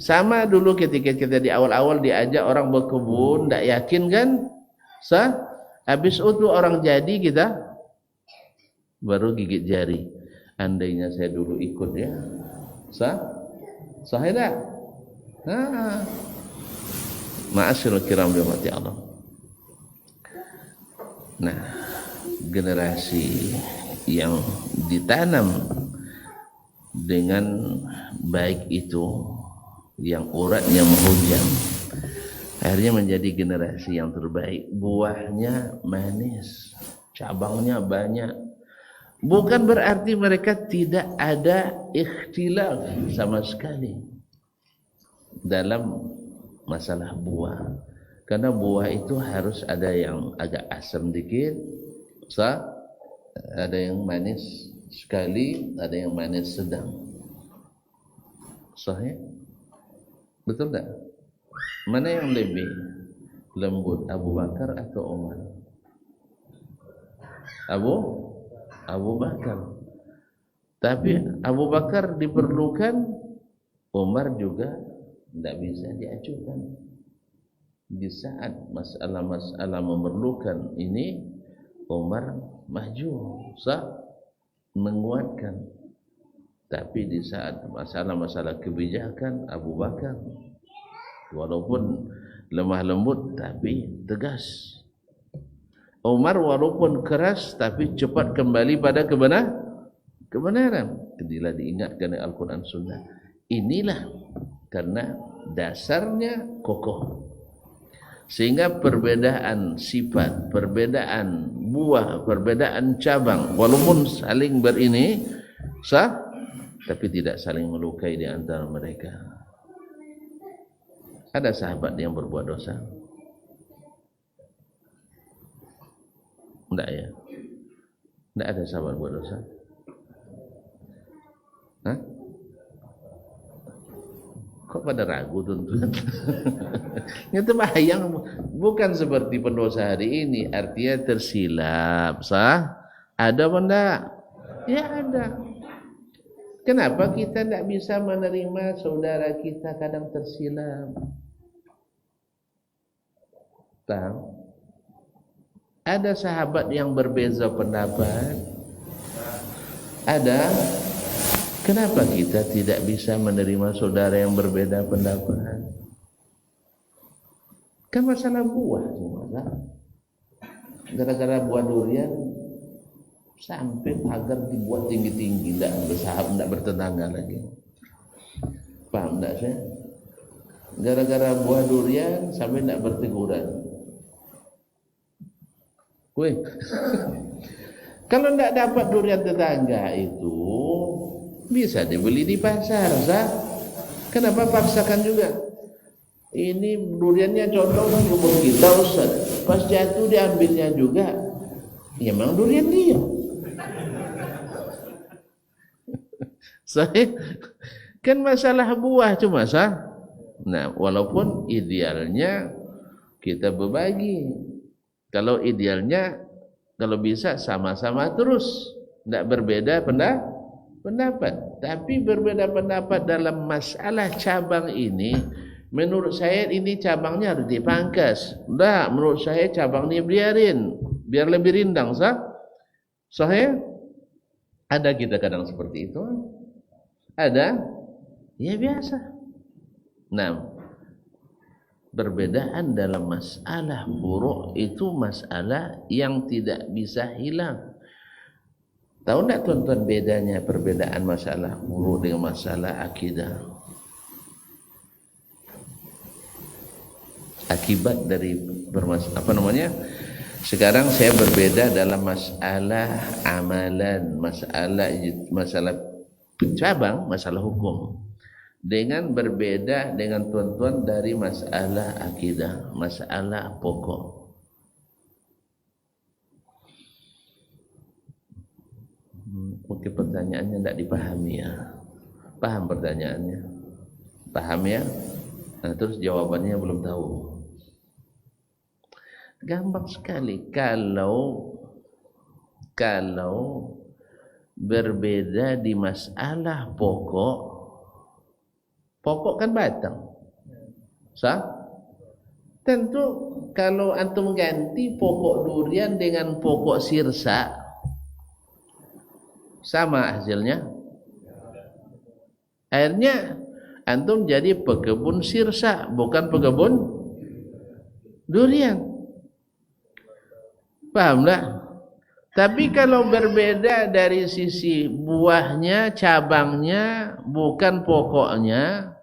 Sama dulu ketika kita di awal-awal diajak orang berkebun, tidak yakin kan? Habis itu orang jadi, kita baru gigit jari. Andainya saya dulu ikut ya. Sahih tak? Ma'asyiral kiram rahmati Allah. Nah, generasi yang ditanam dengan baik itu, yang uratnya menghujam, akhirnya menjadi generasi yang terbaik. Buahnya manis, cabangnya banyak. Bukan berarti mereka tidak ada ikhtilaf sama sekali dalam masalah buah. Karena buah itu harus ada yang agak asam dikit, ada yang manis sekali, ada yang manis sedang. Sahih? Betul tak? Mana yang lebih lembut, Abu Bakar atau Umar? Abu Bakar. Tapi Abu Bakar diperlukan, Umar juga tidak bisa diajukan. Di saat masalah-masalah memerlukan ini, Umar maju, menguatkan. Tapi di saat masalah-masalah kebijakan, Abu Bakar walaupun lemah lembut tapi tegas. Umar walaupun keras tapi cepat kembali pada kebenaran. Bila diingatkan oleh Al-Quran Sunnah, inilah karena dasarnya kokoh. Sehingga perbedaan sifat, perbedaan buah, perbedaan cabang, walaupun saling berini, tapi tidak saling melukai di antara mereka. Ada sahabat yang berbuat dosa? Tidak ya? Tidak ada sahabat buat dosa? Kok pada ragu tuan-tuan? Itu bayang bukan seperti pendosa hari ini, artinya tersilap, sah? Ada apa enggak? Ya ada. Kenapa kita tidak bisa menerima saudara kita kadang tersilap? Tahu? Ada sahabat yang berbeza pendapat. Ada. Kenapa kita tidak bisa menerima saudara yang berbeda pendapat? Kan masalah buah cuma lah. Gara-gara buah durian sampai pagar dibuat tinggi-tinggi, tidak bersahabat, tidak bertetangga lagi. Paham tidak saya? Gara-gara buah durian sampai tidak berteguran. Weh, kalau tidak dapat durian tetangga itu bisa dibeli di pasar, sah? Kenapa paksakan juga? Ini duriannya condong di kebun kita, Ustaz. Pas jatuh diambilnya juga. Ya memang durian dia. Saya kan masalah buah cuma sah. Nah, walaupun idealnya kita berbagi. Kalau idealnya kalau bisa sama-sama terus, tidak berbeda pendapat. Tapi berbeda pendapat dalam masalah cabang ini, menurut saya ini cabangnya harus dipangkas. Enggak, menurut saya cabang ini biarin, biar lebih rindang, sah? Saya ada kita kadang seperti itu. Ada? Ya biasa. Nah, perbedaan dalam masalah furu' itu masalah yang tidak bisa hilang. Tahu tak tuan-tuan bedanya perbedaan masalah furu' dengan masalah akidah? Akibat dari sekarang saya berbeda dalam masalah amalan, masalah cabang, masalah hukum. Dengan berbeda dengan tuan-tuan dari masalah akidah, masalah pokok. Oke, pertanyaannya tidak dipahami ya. Paham pertanyaannya? Paham ya? Nah, terus jawabannya belum tahu. Gampang sekali. Kalau berbeda di masalah pokok kan batang. Sah? Tentu kalau antum ganti pokok durian dengan pokok sirsa, sama hasilnya. Akhirnya antum jadi pekebun sirsa, bukan pekebun durian. Paham tak? Tapi kalau berbeda dari sisi buahnya, cabangnya, bukan pokoknya,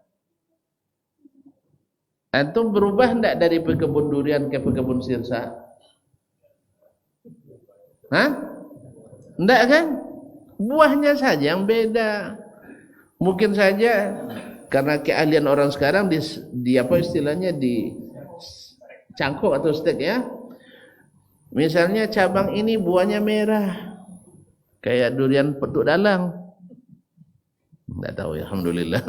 antum berubah tidak dari pekebun durian ke pekebun sirsa? Hah? Tidak kan? Buahnya saja yang beda. Mungkin saja karena keahlian orang sekarang di apa istilahnya, di cangkok atau stek ya. Misalnya cabang ini buahnya merah, kayak durian petuk dalang. Tidak tahu ya, alhamdulillah.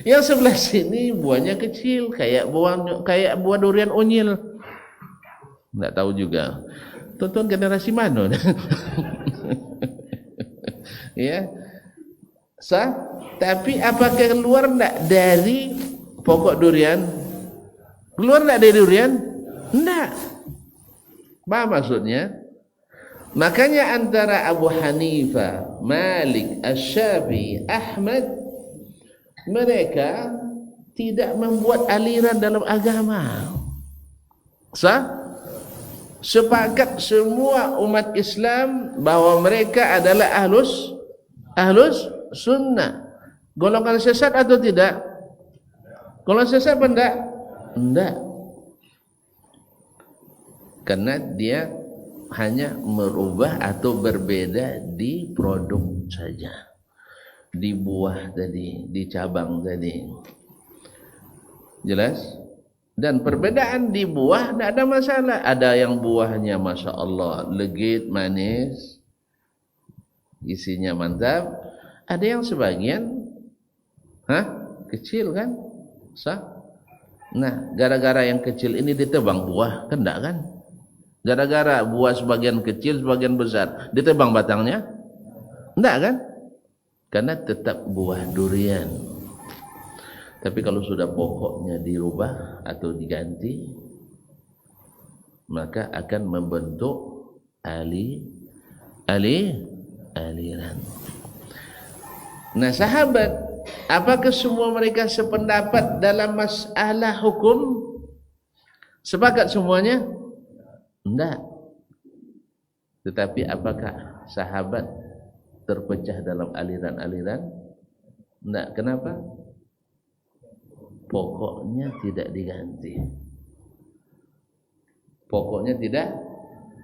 Yang sebelah sini buahnya kecil, kayak buah durian unyil. Tidak tahu juga. Tonton generasi mana? Ya, sah. Tapi apakah keluar tidak dari pokok durian? Keluar tidak dari durian? Tidak. Apa maksudnya? Makanya antara Abu Hanifah, Malik, Asy-Syafi'i, Ahmad, mereka tidak membuat aliran dalam agama. Sah? Sepakat semua umat Islam bahwa mereka adalah ahlus sunnah. Golongan sesat atau tidak? Golongan sesat apa enggak? Enggak. Karena dia hanya merubah atau berbeda di produk saja, di buah tadi, di cabang tadi. Jelas? Dan perbedaan di buah tidak ada masalah. Ada yang buahnya Masya Allah legit, manis, isinya mantap. Ada yang sebagian kecil kan? Sah? Nah, gara-gara yang kecil ini ditebang buah, kan enggak kan? Gara-gara buah sebagian kecil, sebagian besar, ditebang batangnya? Enggak kan? Karena tetap buah durian. Tapi kalau sudah pokoknya dirubah atau diganti, maka akan membentuk aliran. Nah, sahabat, apakah semua mereka sependapat dalam masalah hukum? Sepakat semuanya? Enggak. Tetapi apakah sahabat terpecah dalam aliran-aliran? Enggak. Kenapa? Pokoknya tidak diganti. Pokoknya tidak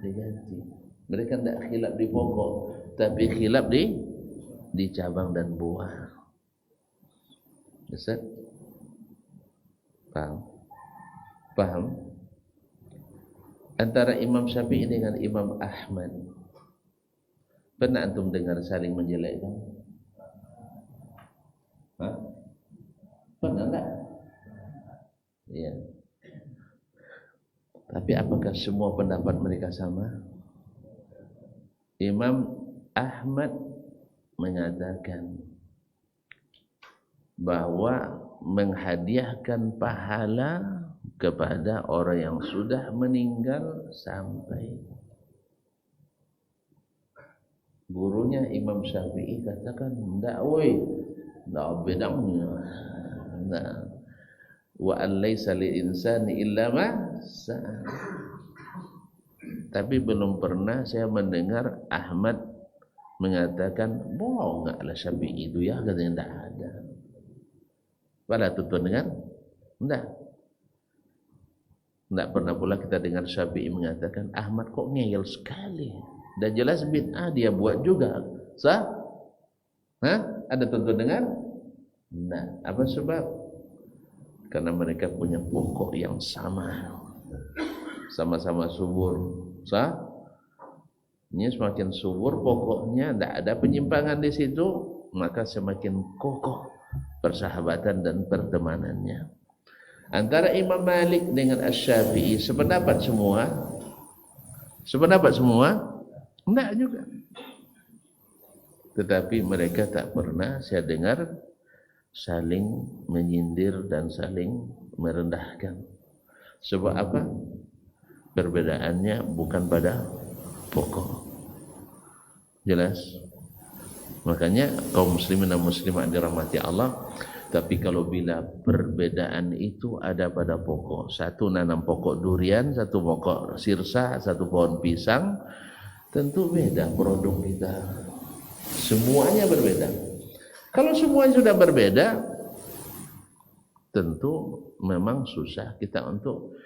diganti. Mereka tidak khilaf di pokok, tapi khilaf di cabang dan buah. Ustaz? Paham? Paham? Antara Imam Syafi'i dengan Imam Ahmad, pernah antum dengar saling menjelekkan? Hah? Pernah enggak? Iya. Tapi apakah semua pendapat mereka sama? Imam Ahmad mengatakan bahwa menghadiahkan pahala kepada orang yang sudah meninggal sampai gurunya Imam Syafi'i katakan enggak woi, enggak bedanya. Nah, wa an laisa lil insani illa ma sa'a. Tapi belum pernah saya mendengar Ahmad mengatakan bohong enggaklah Syafi'i itu ya, katanya enggak ada. Pada tuan dengar? Enggak. Enggak pernah pula kita dengar Syafi'i mengatakan Ahmad kok ngeyel sekali. Dan jelas bid'ah dia buat juga. Sah? Hah? Ada tuan dengar? Nah, apa sebab? Karena mereka punya pokok yang sama. Sama-sama subur. Sah? Ini semakin subur pokoknya, tidak ada penyimpangan di situ, maka semakin kokoh persahabatan dan pertemanannya. Antara Imam Malik dengan Asy-Syafi'i sependapat semua? Sependapat semua? Enggak juga. Tetapi mereka tak pernah saya dengar saling menyindir dan saling merendahkan. Sebab apa? Perbedaannya bukan pada pokok. Jelas? Makanya kaum muslimin dan muslimat dirahmati Allah, tapi kalau bila perbedaan itu ada pada pokok, satu nanam pokok durian, satu pokok sirsa, satu pohon pisang, tentu beda produk kita. Semuanya berbeda. Kalau semuanya sudah berbeda, tentu memang susah kita untuk,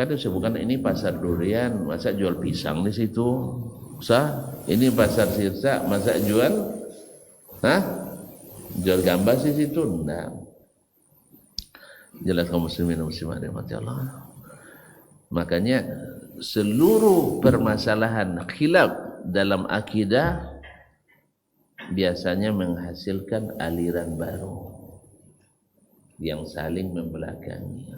kadang bukan ini pasar durian, masa jual pisang di situ? Sah? Ini pasar sirsa, masa jual? Hah? Jual gambas di situ? Nah. Jelas kaum muslimin dan muslimat dirahmati Allah. Makanya seluruh permasalahan khilaf dalam akidah biasanya menghasilkan aliran baru yang saling membelakangi.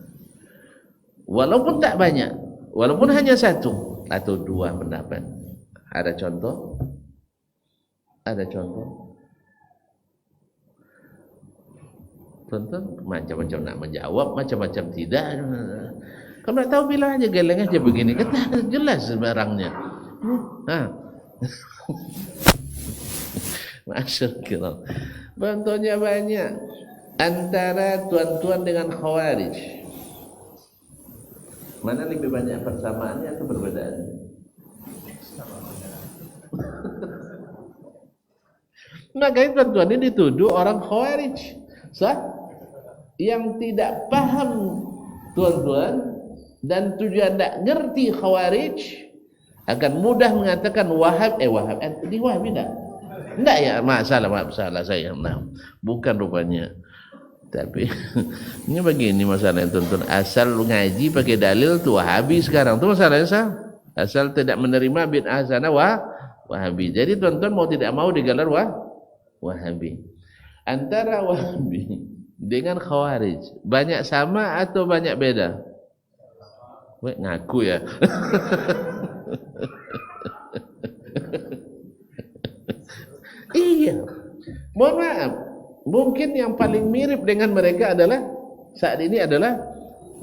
Walaupun tak banyak, walaupun hanya satu atau dua pendapat. Ada contoh? Ada contoh? Tonton macam-macam nak menjawab, macam-macam tidak. Kalau nak tahu bilang aja, geleng aja begini. Kata jelas barangnya. Masyaallah. Contohnya banyak. Antara tuan-tuan dengan khawarij, mana lebih banyak persamaannya atau perbedaannya? Makanya tuan-tuan ini dituduh orang khawarij. Sah? Yang tidak paham tuan-tuan dan tujuan tidak ngerti khawarij akan mudah mengatakan Wahab, di Wahabi enggak ya, masalah saya. Nah, bukan rupanya. Tapi ini begini masalahnya tuan-tuan, asal ngaji pakai dalil tu Wahabi sekarang tu masalahnya sah. Asal tidak menerima bid'ah sana Wahabi. Jadi tuan-tuan mau tidak mau digelar Wahabi. Antara Wahabi dengan Khawarij. Banyak sama atau banyak beda? Weh, ngaku ya. Iya. Mohon maaf. Mungkin yang paling mirip dengan mereka adalah saat ini adalah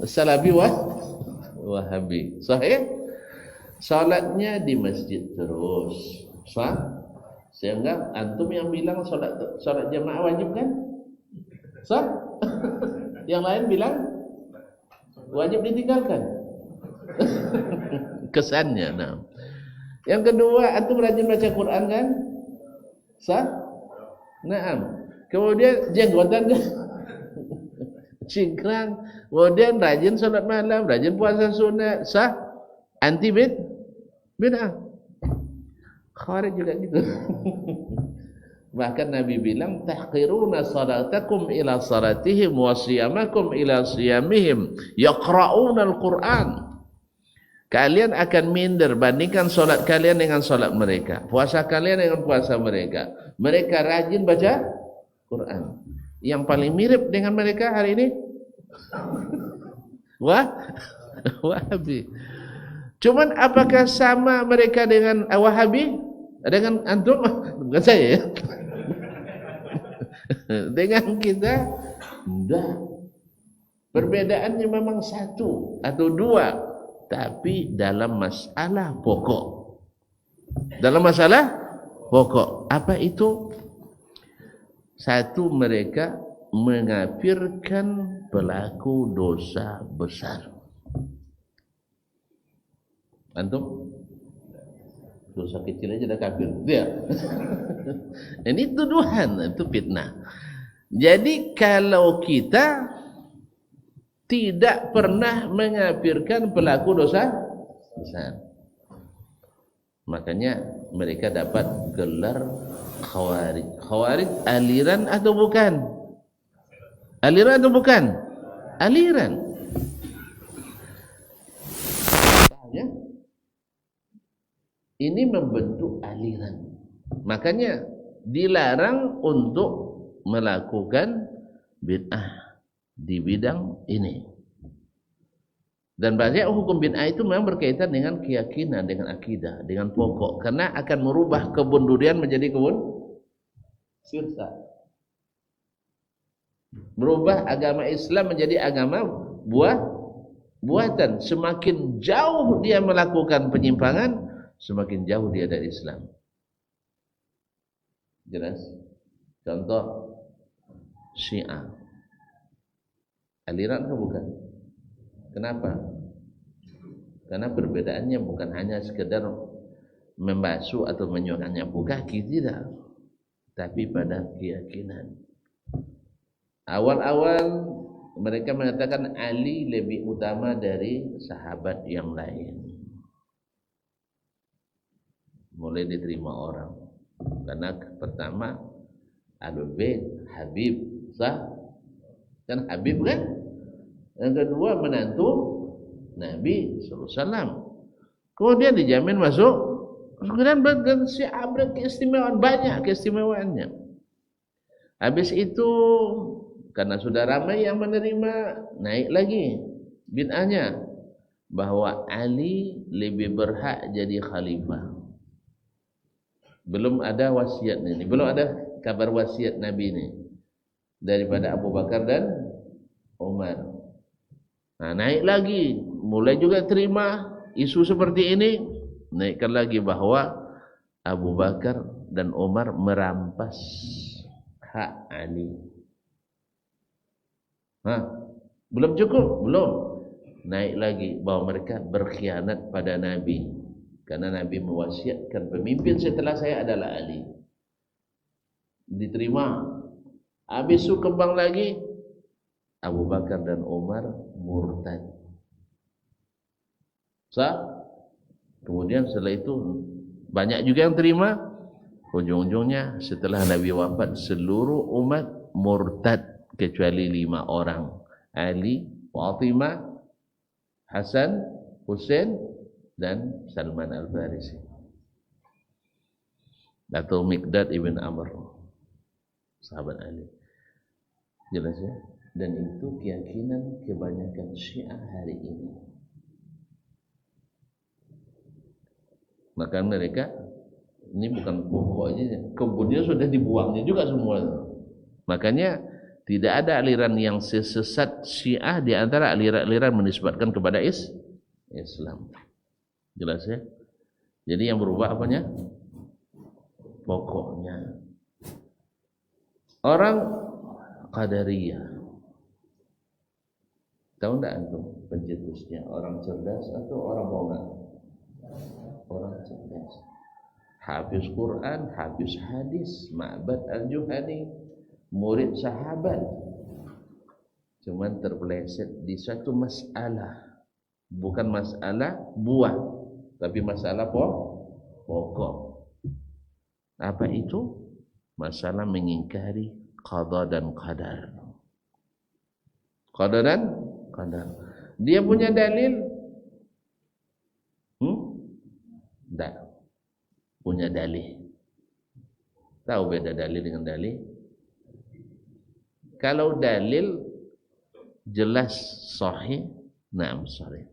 Salafi Wahabi. Sahih? Salatnya di masjid terus. Sah? Sehingga antum yang bilang salat jamaah wajib kan? Sah? Yang lain bilang wajib ditinggalkan. Kesannya. Nah. Yang kedua, antum rajin baca Quran kan? Sah? Naam. Kemudian jenggotan kan? Cingkrang. Kemudian rajin salat malam, rajin puasa sunat. Sah? Anti bid'ah. Khawarij juga gitu. Bahkan Nabi bilang tahqiruna salatakum ila salatihim wa siyamakum ila siyamihim yaqra'una al-Qur'an. Kalian akan minder bandingkan salat kalian dengan salat mereka, puasa kalian dengan puasa mereka. Mereka rajin baca Quran. Yang paling mirip dengan mereka hari ini Wahabi. Cuman apakah sama mereka dengan Wahabi? Dengan antum? Bukan saya ya. Dengan kita? Enggak. Perbedaannya memang satu atau dua, tapi dalam masalah pokok. Dalam masalah pokok. Apa itu? Satu, mereka mengafirkan pelaku dosa besar. Antum? Dosa kecil aja dah kafir. Dia. Ini tuduhan, itu fitnah. Jadi kalau kita tidak pernah mengafirkan pelaku dosa besar, makanya mereka dapat gelar Khawarij. Khawarij aliran atau bukan? Aliran atau bukan? Aliran. Ini membentuk aliran. Makanya dilarang untuk melakukan bid'ah di bidang ini. Dan banyak hukum bid'ah itu memang berkaitan dengan keyakinan, dengan akidah, dengan pokok. Karena akan merubah kebun durian menjadi kebun sirsa. Merubah agama Islam menjadi agama buatan. Semakin jauh dia melakukan penyimpangan, semakin jauh dia dari Islam. Jelas? Contoh Syiah. Aliran atau bukan? Kenapa? Karena perbedaannya bukan hanya sekedar membasuh atau menyapu kaki, tidak. Tapi pada keyakinan. Awal-awal mereka mengatakan Ali lebih utama dari sahabat yang lain. Mulai diterima orang karena pertama Ahlul Bait, Habib, sah kan Habib kan. Yang kedua menantu Nabi SAW. Kemudian dijamin masuk. Kemudian Syiah keistimewaan, banyak keistimewaannya. Habis itu karena sudah ramai yang menerima, naik lagi bid'ahnya bahwa Ali lebih berhak jadi khalifah. Belum ada wasiat ini, belum ada kabar wasiat Nabi ini daripada Abu Bakar dan Umar. Nah, naik lagi, mulai juga terima isu seperti ini, naikkan lagi bahwa Abu Bakar dan Umar merampas hak Ali. Belum cukup, belum. Naik lagi bahwa mereka berkhianat pada Nabi. Karena Nabi mewasiatkan pemimpin setelah saya adalah Ali. Diterima. Habis itu kembang lagi, Abu Bakar dan Umar murtad. Kemudian setelah itu banyak juga yang terima. Ujung-ujungnya setelah Nabi wafat, seluruh umat murtad kecuali 5 orang. Ali, Fatimah, Hasan, Husain, dan Salman Al-Farisi atau Miqdad ibn Amr, sahabat Ali. Jelas ya? Dan itu keyakinan kebanyakan Syiah hari ini. Maka mereka ini bukan pokoknya, kebunnya sudah dibuangnya juga semua. Makanya tidak ada aliran yang sesat Syiah di antara aliran-aliran menisbatkan kepada Islam. Jelas ya? Jadi yang berubah apanya? Pokoknya. Orang Qadariyah. Tahu enggak antum pencetusnya? Orang cerdas atau orang bohong? Orang cerdas. Hafiz Quran, hafiz hadis, Ma'bad al-Juhani, murid sahabat. Cuman terpeleset di satu masalah. Bukan masalah buah, tapi masalah pokok. Apa itu? Masalah mengingkari qada dan qadar. Qada dan qadar. Dia punya dalil? Tak. Punya dalil. Tahu beda dalil dengan dalil? Kalau dalil jelas sahih, na'am sahih.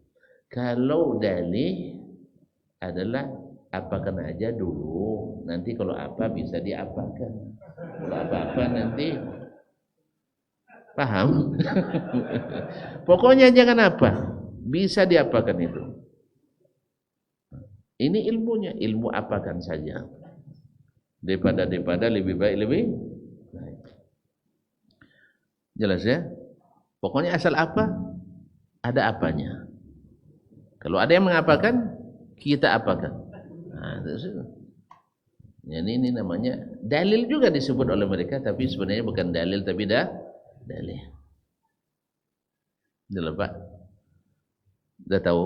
Kalau dalil adalah apakan aja dulu, nanti kalau apa bisa diapakan. Kalau apa-apa nanti paham? Pokoknya jangan apa, bisa diapakan itu. Ini ilmunya, ilmu apakan saja. Daripada lebih baik lebih baik. Jelas ya? Pokoknya asal apa, ada apanya. Kalau ada yang mengapakan, kita apakan. Nah, jadi ini namanya dalil juga disebut oleh mereka, tapi sebenarnya bukan dalil tapi dalil. Jelas Pak? Sudah tahu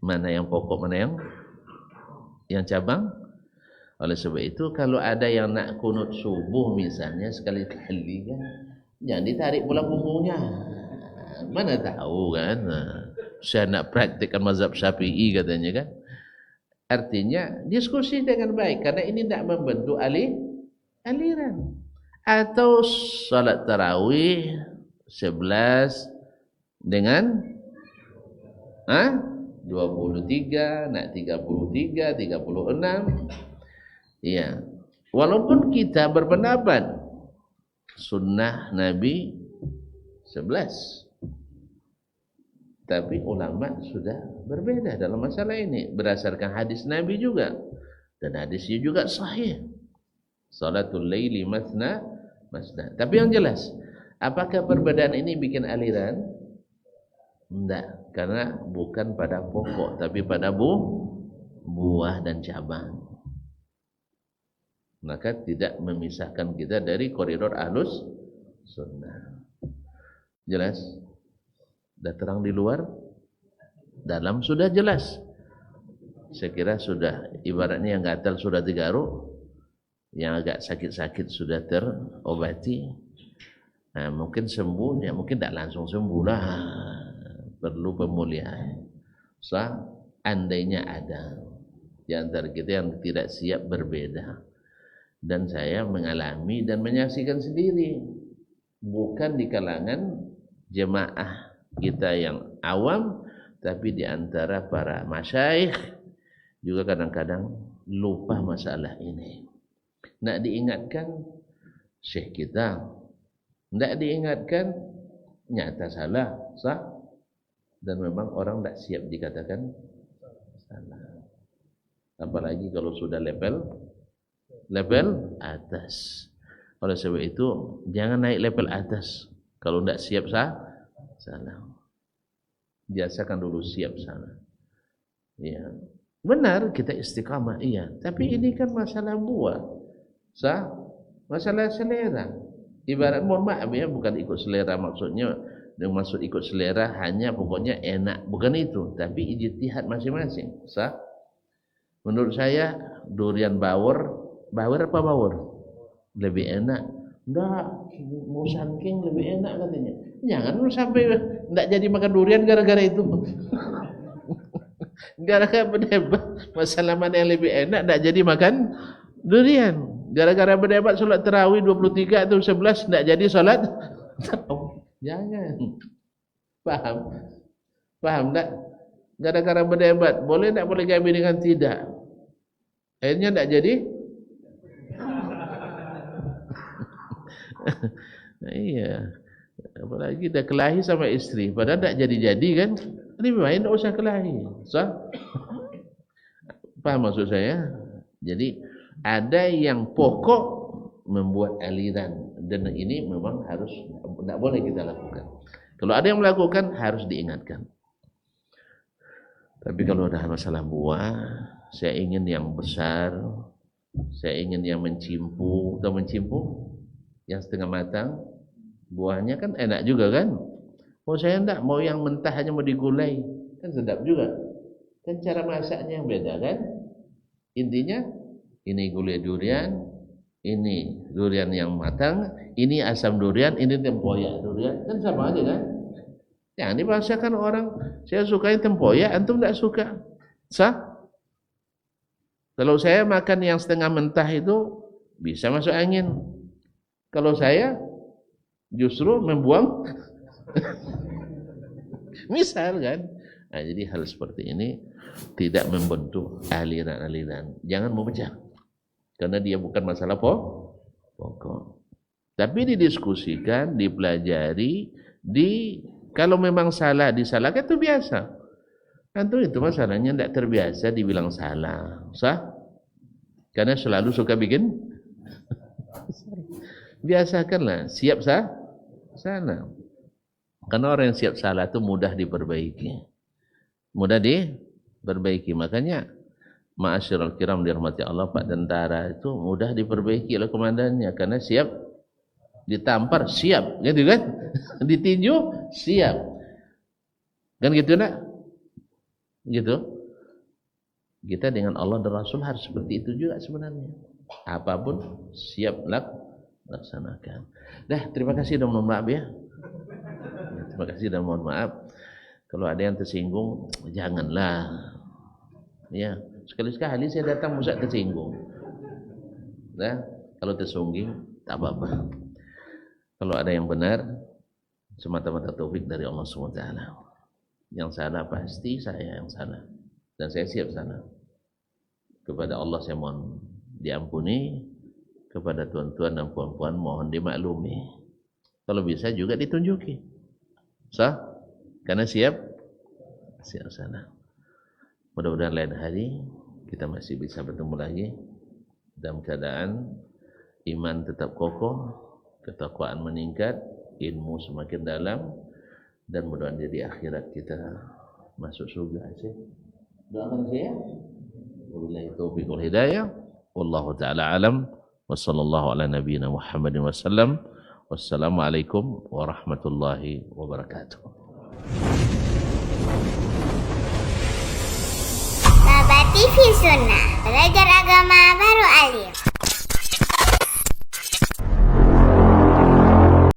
mana yang pokok, mana yang cabang? Oleh sebab itu kalau ada yang nak kunut subuh misalnya sekali-kali kan, jangan ditarik pula punggungnya. Mana tahu kan? Saya nak praktikkan mazhab Syafi'i katanya kan. Artinya diskusi dengan baik karena ini tidak membentuk aliran. Atau salat tarawih 11 dengan 23, nak 33, 36. Iya. Walaupun kita berpendapat sunnah Nabi 11. Tapi ulama sudah berbeda dalam masalah ini berdasarkan hadis Nabi juga, dan hadisnya juga sahih. Salatul laili masna. Tapi yang jelas, apakah perbedaan ini bikin aliran? Tidak, karena bukan pada pokok tapi pada buah dan cabang. Maka tidak memisahkan kita dari koridor Ahlus Sunnah. Jelas? Sudah terang di luar, dalam sudah jelas. Saya kira sudah, ibaratnya yang gatal sudah digaruk, yang agak sakit-sakit sudah terobati. Nah, mungkin sembuh, ya mungkin tidak langsung sembuh lah, perlu pemulihan. Andainya ada di antara kita yang tidak siap berbeda, dan saya mengalami dan menyaksikan sendiri, bukan di kalangan jemaah kita yang awam, tapi di antara para masyayikh juga kadang-kadang lupa masalah ini. Nak diingatkan syekh kita, nak diingatkan nyata salah, sah, dan memang orang tak siap dikatakan salah. Apalagi kalau sudah level atas. Oleh sebab itu jangan naik level atas kalau tak siap salah. Biasakan dulu siap sana. Ya. Benar kita istiqamah, iya. Tapi ini kan masalah buah. Masalah selera. Ibarat mohon maaf ya, bukan ikut selera maksudnya. Yang maksud ikut selera hanya pokoknya enak, bukan itu. Tapi ijtihad masing-masing. Menurut saya durian bawor apa bawor? Lebih enak. Enggak, Musang King lebih enak katanya. Jangan lu sampai enggak jadi makan durian gara-gara itu. Gara-gara berdebat masalah mana yang lebih enak enggak jadi makan durian. Gara-gara berdebat solat tarawih 23 atau 11 tidak jadi solat tarawih. Jangan. Paham? Paham tak? Gara-gara berdebat boleh tak boleh kawin dengan tidak. Akhirnya tak jadi. Iya. Apalagi dah kelahi sama isteri, padahal tak jadi-jadi kan. Lebih baik tak usah kelahi. Paham maksud saya? Jadi ada yang pokok membuat aliran, dan ini memang harus tak boleh kita lakukan. Kalau ada yang melakukan harus diingatkan. Tapi kalau ada masalah buah, saya ingin yang besar, saya ingin yang mencimpu, atau mencimpu yang setengah matang, buahnya kan enak juga kan. Oh saya enggak mau yang mentah hanya mau digulai, kan sedap juga. Kan cara masaknya yang beda kan. Intinya ini gulai durian, ini durian yang matang, ini asam durian, ini tempoyak durian, kan sama aja kan. Jangan dipaksakan orang, saya suka yang tempoyak, antum tak suka. Sah? Kalau saya makan yang setengah mentah itu bisa masuk angin. Kalau saya justru membuang misal kan. Nah, jadi hal seperti ini tidak membentuk aliran-aliran. Jangan memecah. Karena dia bukan masalah pokok. Tapi didiskusikan, dipelajari, kalau memang salah disalahkan itu biasa. Antum itu masalahnya tidak terbiasa dibilang salah. Sah? Karena selalu suka bikin biasakanlah, siap salah. Karena orang yang siap salah itu mudah diperbaiki. Makanya ma'asyiral kiram dirahmati Allah, Pak tentara itu mudah diperbaiki oleh komandannya karena siap ditampar, siap, gitu kan? Ditinju, siap. Kan gitu nak? Gitu. Kita dengan Allah dan Rasul harus seperti itu juga sebenarnya. Apapun siap laksanakan. Dah, terima kasih dan mohon maaf ya. Terima kasih dan mohon maaf. Kalau ada yang tersinggung, janganlah. Ya, sekali-sekali saya datang masa tersinggung. Nah, kalau tersinggung tak apa-apa. Kalau ada yang benar, semata-mata taufik dari Allah SWT. Yang salah pasti saya yang salah, dan saya siap salah. Kepada Allah saya mohon diampuni, kepada tuan-tuan dan puan-puan mohon dimaklumi. Kalau bisa juga ditunjuki. Sah? Karena siap salah. Mudah-mudahan lain hari kita masih bisa bertemu lagi dalam keadaan iman tetap kokoh, ketakwaan meningkat, ilmu semakin dalam, dan mudah-mudahan di akhirat kita masuk surga. Doakan saya. Wabillahi taufiq wal hidayah. Wallahu taala alam. Wassallallahu ala nabiyyina Muhammadin wasallam. Wassalamualaikum warahmatullahi wabarakatuh. Baba TV Sunnah, belajar